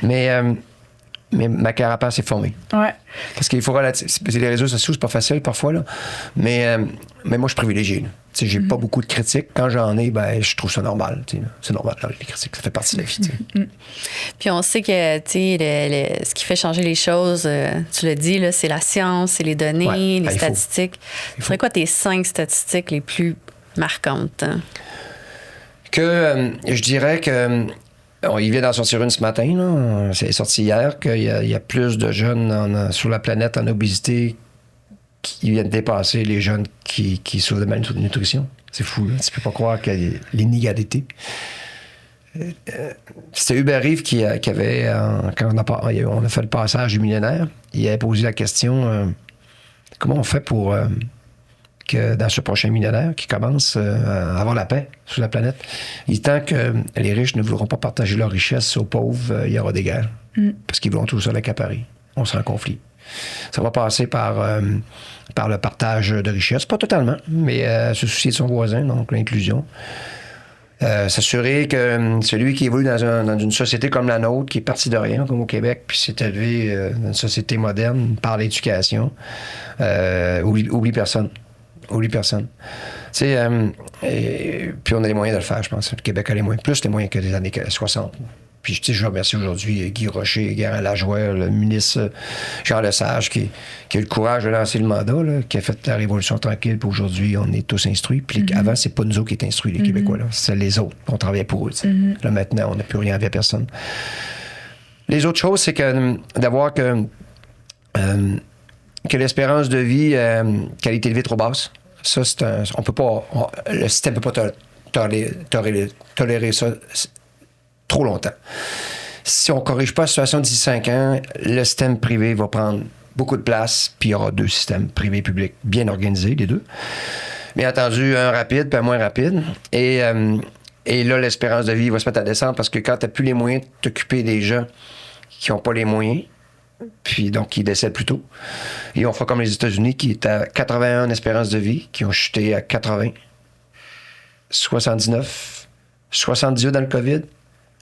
mais ma carapace est formée. Ouais. Parce qu'il faut les réseaux sociaux, c'est pas facile parfois. Là. Mais moi, je suis privilégié. J'ai pas beaucoup de critiques. Quand j'en ai, je trouve ça normal. C'est normal, là, les critiques. Ça fait partie de la vie. Puis on sait que ce qui fait changer les choses, tu l'as dit, là, c'est la science, c'est les données, les statistiques. Ce serait quoi tes 5 statistiques les plus marquantes? Hein? Je dirais que... il vient d'en sortir une ce matin. Là. C'est sorti hier qu'il y a plus de jeunes sur la planète en obésité qui viennent dépasser les jeunes qui souffrent de malnutrition. C'est fou, là. Tu peux pas croire qu'il y a l'inégalité. C'était Hubert Reeves qui avait, quand on a fait le passage du millénaire, il avait posé la question comment on fait pour que dans ce prochain millénaire qui commence à avoir la paix sur la planète. Tant que les riches ne voudront pas partager leur richesse aux pauvres, il y aura des guerres. Parce qu'ils voudront tout ça l'accaparer. On sera en conflit. Ça va passer par le partage de richesses. Pas totalement, mais se soucier de son voisin, donc l'inclusion. S'assurer que celui qui évolue dans une société comme la nôtre, qui est parti de rien, comme au Québec, puis s'est élevé dans une société moderne par l'éducation, oublie personne. Oublie personne. Tu sais, puis on a les moyens de le faire, je pense. Le Québec a les moyens, plus les moyens que les années 60. Puis, tu sais, je remercie aujourd'hui Guy Rocher, Guérin Lajoie, le ministre Jean Lesage, qui a eu le courage de lancer le mandat, là, qui a fait la Révolution tranquille. Puis aujourd'hui, on est tous instruits. Puis avant, c'est pas nous autres qui étaient instruits, les Québécois. Là. C'est les autres. On travaillait pour eux. Là, maintenant, on n'a plus rien envers personne. Les autres choses, c'est que d'avoir que l'espérance de vie, qualité de vie trop basse, ça, on peut pas... le système ne peut pas tolérer ça trop longtemps. Si on ne corrige pas la situation d'ici 5 ans, le système privé va prendre beaucoup de place, puis il y aura 2 systèmes privés et publics bien organisés, les 2. Bien entendu, un rapide, puis un moins rapide. Et là, l'espérance de vie va se mettre à descendre parce que quand tu n'as plus les moyens de t'occuper des gens qui n'ont pas les moyens, puis donc qui décèdent plus tôt, et on fera comme les États-Unis qui est à 81 espérance de vie, qui ont chuté à 80, 79, 78 dans le COVID.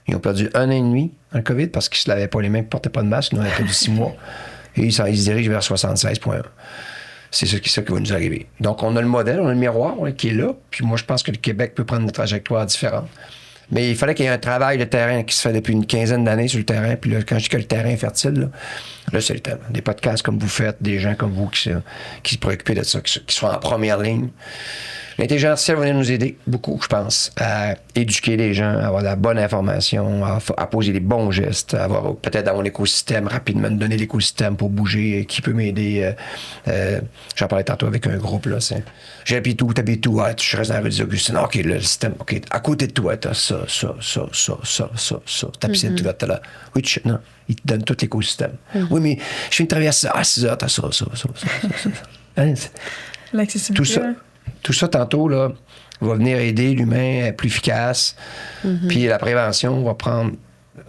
Ils ont perdu 1 an et demi dans le COVID parce qu'ils ne se lavaient pas les mains, ils ne portaient pas de masque. Nous, on a perdu 6 mois. Et ils se dirigent vers 76,1. C'est ça qui va nous arriver. Donc, on a le modèle, on a le miroir qui est là. Puis moi, je pense que le Québec peut prendre une trajectoire différente. Mais il fallait qu'il y ait un travail de terrain qui se fait depuis une quinzaine d'années sur le terrain. Puis là, quand je dis que le terrain est fertile, là c'est le thème. Des podcasts comme vous faites, des gens comme vous qui se préoccupent de ça, qui sont en première ligne. L'intelligence artificielle va venir nous aider beaucoup, je pense, à éduquer les gens, à avoir la bonne information, à poser les bons gestes, à avoir peut-être dans mon écosystème, rapidement donner l'écosystème pour bouger, qui peut m'aider. J'en parlais tantôt avec un groupe, là, j'habite où, t'habites où? Ah, je reste dans la rue des Augustines. OK, le système, OK, à côté de toi, t'as ça. Ta piscine, tu vas là. Oui, non, il te donne tout l'écosystème. Oui, mais je viens de traverser à 6 heures, t'as ça. Hein, L'accessibilité. Tout ça, tantôt, là, va venir aider l'humain à être plus efficace. Puis la prévention va prendre,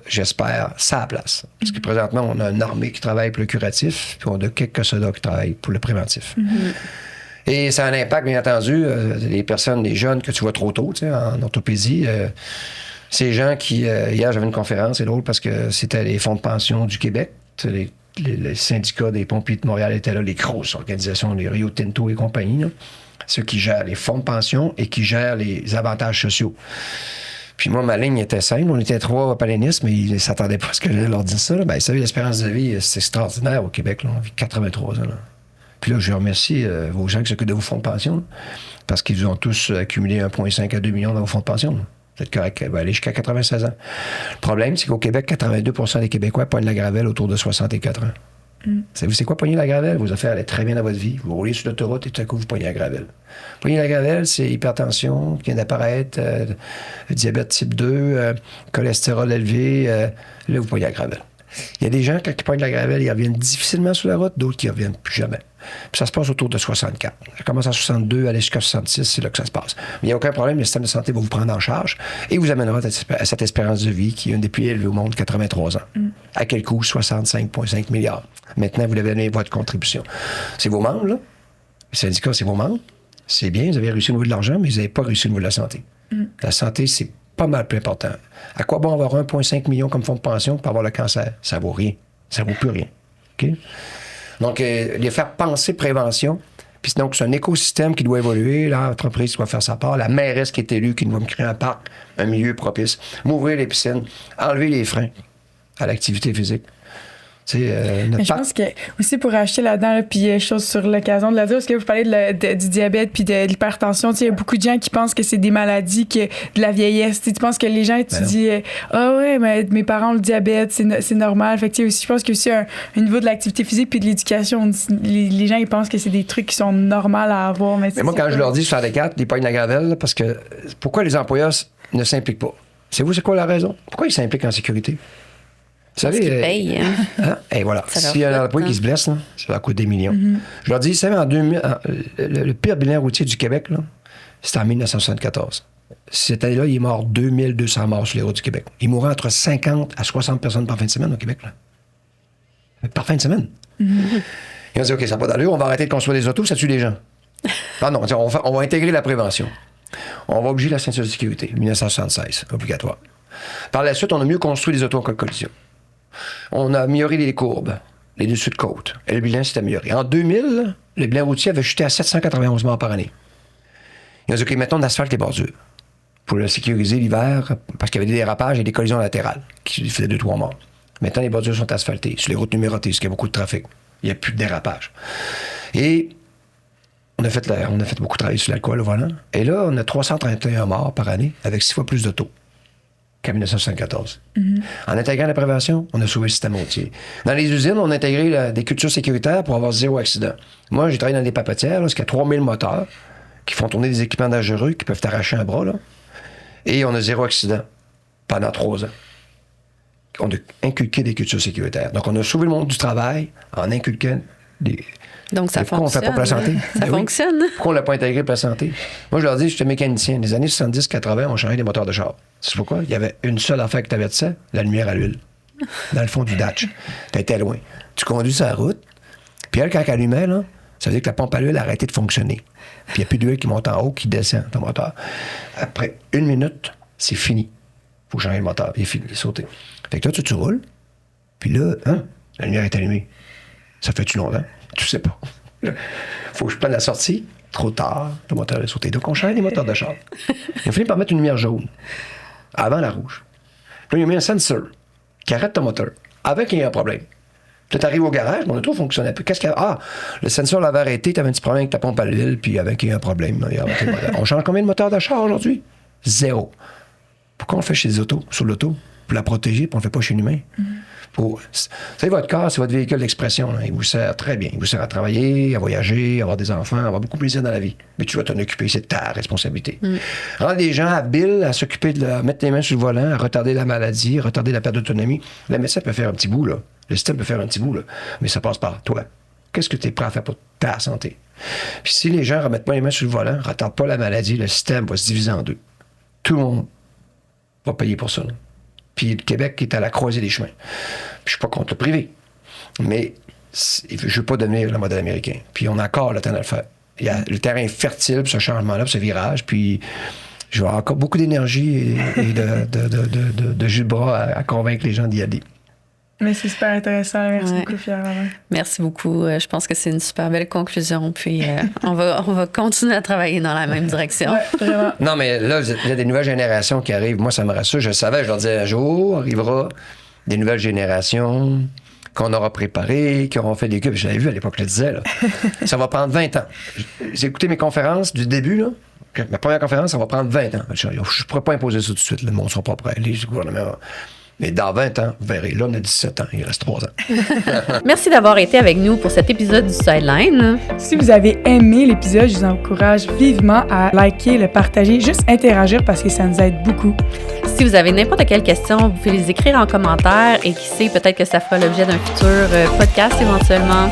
j'espère, sa place. Parce que présentement, on a une armée qui travaille pour le curatif, puis on a quelques soldats qui travaillent pour le préventif. Et ça a un impact, bien entendu, les personnes, les jeunes que tu vois trop tôt, tu sais, en orthopédie. Ces gens qui... hier, j'avais une conférence, c'est drôle, parce que c'était les fonds de pension du Québec, les syndicats des pompiers de Montréal étaient là, les grosses organisations, les Rio Tinto et compagnie, là, ceux qui gèrent les fonds de pension et qui gèrent les avantages sociaux. Puis moi, ma ligne était simple. On était 3 palénistes, mais ils ne s'attendaient pas à ce que je leur dise ça. Là. Ben, vous savez, l'espérance de vie, c'est extraordinaire au Québec. Là. On vit 83 ans. Là. Puis là, je remercie vos gens qui s'occupent de vos fonds de pension, là, parce qu'ils ont tous accumulé 1,5 à 2 millions dans vos fonds de pension. Là. Vous êtes correct. Va aller jusqu'à 96 ans. Le problème, c'est qu'au Québec, 82 des Québécois pognent la gravelle autour de 64 ans. Savez-vous, c'est quoi pogner la gravelle? Vos affaires allaient très bien dans votre vie. Vous roulez sur l'autoroute et tout à coup, vous pognez la gravelle. Pogner la gravelle, c'est hypertension qui vient d'apparaître, diabète type 2, cholestérol élevé. Là, vous pognez la gravelle. Il y a des gens, quand ils pognent la gravelle, ils reviennent difficilement sur la route, d'autres qui ne reviennent plus jamais. Puis ça se passe autour de 64. Ça commence à 62, aller jusqu'à 66, c'est là que ça se passe. Mais il n'y a aucun problème, le système de santé va vous prendre en charge et vous amènera à cette espérance de vie qui est une des plus élevées au monde, 83 ans. À quel coût? 65,5 milliards. Maintenant, vous devez donner votre contribution. C'est vos membres, là. Les syndicats, c'est vos membres. C'est bien, vous avez réussi au niveau de l'argent, mais vous n'avez pas réussi au niveau de la santé. La santé, c'est pas mal plus important. À quoi bon avoir 1,5 million comme fonds de pension pour avoir le cancer? Ça vaut rien. Ça vaut plus rien. OK? Donc, les faire penser prévention. Puis donc, c'est un écosystème qui doit évoluer. L'entreprise doit faire sa part. La mairesse qui est élue, qui doit me créer un parc, un milieu propice. M'ouvrir les piscines. Enlever les freins à l'activité physique. Mais je pense que aussi pour acheter là-dedans, là, puis chose sur l'occasion de la dire, parce que vous parlez du diabète puis de l'hypertension, il y a beaucoup de gens qui pensent que c'est des maladies de la vieillesse. Tu penses que les gens étudient ouais, mais mes parents ont le diabète, c'est normal. Fait que aussi, je pense que aussi un niveau de l'activité physique puis de l'éducation, les gens ils pensent que c'est des trucs qui sont normaux à avoir. Mais moi, quand je leur dis faire des cartes, ils pognent la gravelle, parce que pourquoi les employeurs ne s'impliquent pas? Savez-vous c'est quoi la raison? Pourquoi ils s'impliquent en sécurité? Vous savez, qu'ils payent. Hein? Et voilà. S'il y a un employé qui se blesse, là, ça va coûter des millions. Je leur dis, vous savez, le pire bilan routier du Québec, là, c'était en 1974. Cette année-là, il est mort 2200 morts sur les routes du Québec. Il mourait entre 50 à 60 personnes par fin de semaine au Québec. Là. Par fin de semaine. Ils ont dit, OK, ça n'a pas d'allure, on va arrêter de construire des autos, ça tue des gens. Ah non, on va intégrer la prévention. On va obliger la ceinture de sécurité, 1976, obligatoire. Par la suite, on a mieux construit les autos en cas de collision. On a amélioré les courbes, les dessus de côte. Et le bilan s'est amélioré. En 2000, le bilan routier avait chuté à 791 morts par année. Ils ont dit, OK, maintenant, on asphalte les bordures pour le sécuriser l'hiver, parce qu'il y avait des dérapages et des collisions latérales qui faisaient 2-3 morts. Maintenant, les bordures sont asphaltées sur les routes numérotées, parce qu'il y a beaucoup de trafic. Il n'y a plus de dérapage. Et on a fait beaucoup de travail sur l'alcool au volant. Et là, on a 331 morts par année avec 6 fois plus d'autos qu'en 1974. En intégrant la prévention, on a sauvé le système routier. Dans les usines, on a intégré des cultures sécuritaires pour avoir 0 accident. Moi, j'ai travaillé dans des papetières, parce qu'il y a 3000 moteurs qui font tourner des équipements dangereux qui peuvent t'arracher un bras. Là. Et on a 0 accident pendant 3 ans. On a inculqué des cultures sécuritaires. Donc, on a sauvé le monde du travail en inculquant des... Donc, ça fonctionne. Pourquoi on ne fait pas pour la santé? Ça fonctionne. Pourquoi on ne l'a pas intégré pour la santé? Moi, je leur dis, je suis mécanicien. Les années 70-80, on changeait des moteurs de char. C'est pourquoi? Il y avait une seule affaire qui t'avertissait, la lumière à l'huile. Dans le fond du datch. T'étais loin. Tu conduis sur la route, puis elle, quand elle allumait, là, ça veut dire que la pompe à l'huile a arrêté de fonctionner. Puis il n'y a plus d'huile qui monte en haut, qui descend ton moteur. Après 1 minute, c'est fini. Il faut changer le moteur. Il est fini, il est sauté. Fait que là, tu roules, puis là, la lumière est allumée. Ça fait-tu longtemps? Tu sais pas. Faut que je prenne la sortie. Trop tard, le moteur est sauté. Donc, on change les moteurs de char. Ils ont fini par mettre une lumière jaune avant la rouge. Puis là, ils ont mis un sensor qui arrête ton moteur avant qu'il y ait un problème. Puis là, t'arrives au garage, mon auto fonctionnait plus. Qu'est-ce qu'il y a? Ah, le sensor l'avait arrêté, t'avais un petit problème avec ta pompe à l'huile, puis avec un problème. On change combien de moteurs d'achat aujourd'hui? 0. Pourquoi on le fait chez les autos, sur l'auto? Pour la protéger, puis on le fait pas chez l'humain. C'est votre corps, c'est votre véhicule d'expression. Là. Il vous sert très bien. Il vous sert à travailler, à voyager, à avoir des enfants, à avoir beaucoup de plaisir dans la vie. Mais tu vas t'en occuper, c'est ta responsabilité. Rendre les gens habiles à s'occuper de mettre les mains sur le volant, à retarder la maladie, à retarder la perte d'autonomie. Le médecin peut faire un petit bout, là. Le système peut faire un petit bout, là. Mais ça passe par toi. Qu'est-ce que tu es prêt à faire pour ta santé? Puis si les gens ne remettent pas les mains sur le volant, ne retardent pas la maladie, le système va se diviser en deux. Tout le monde va payer pour ça. Là. Puis le Québec est à la croisée des chemins. Puis je suis pas contre le privé. Mais je ne veux pas devenir le modèle américain. Puis on a encore le temps de le faire. Il y a le terrain est fertile pour ce changement-là, pour ce virage. Puis je vais avoir encore beaucoup d'énergie et de jus de bras à convaincre les gens d'y aller. Mais c'est super intéressant. Merci beaucoup, Pierre. Merci beaucoup. Je pense que c'est une super belle conclusion. Puis on va continuer à travailler dans la même direction. Ouais, vraiment. Non, mais là, il y a des nouvelles générations qui arrivent. Moi, ça me rassure. Je le savais. Je leur disais, un jour arrivera des nouvelles générations qu'on aura préparées, qui auront fait des cubes. Je l'avais vu à l'époque, je le disais. Là. Ça va prendre 20 ans. J'ai écouté mes conférences du début. Là. Ma première conférence, ça va prendre 20 ans. Je ne pourrais pas imposer ça tout de suite. Le monde ne sera pas prêt. Les gouvernements... Mais dans 20 ans, vous verrez, là, on a 17 ans, il reste 3 ans. Merci d'avoir été avec nous pour cet épisode du Sideline. Si vous avez aimé l'épisode, je vous encourage vivement à liker, le partager, juste interagir parce que ça nous aide beaucoup. Si vous avez n'importe quelle question, vous pouvez les écrire en commentaire et qui sait, peut-être que ça fera l'objet d'un futur podcast éventuellement.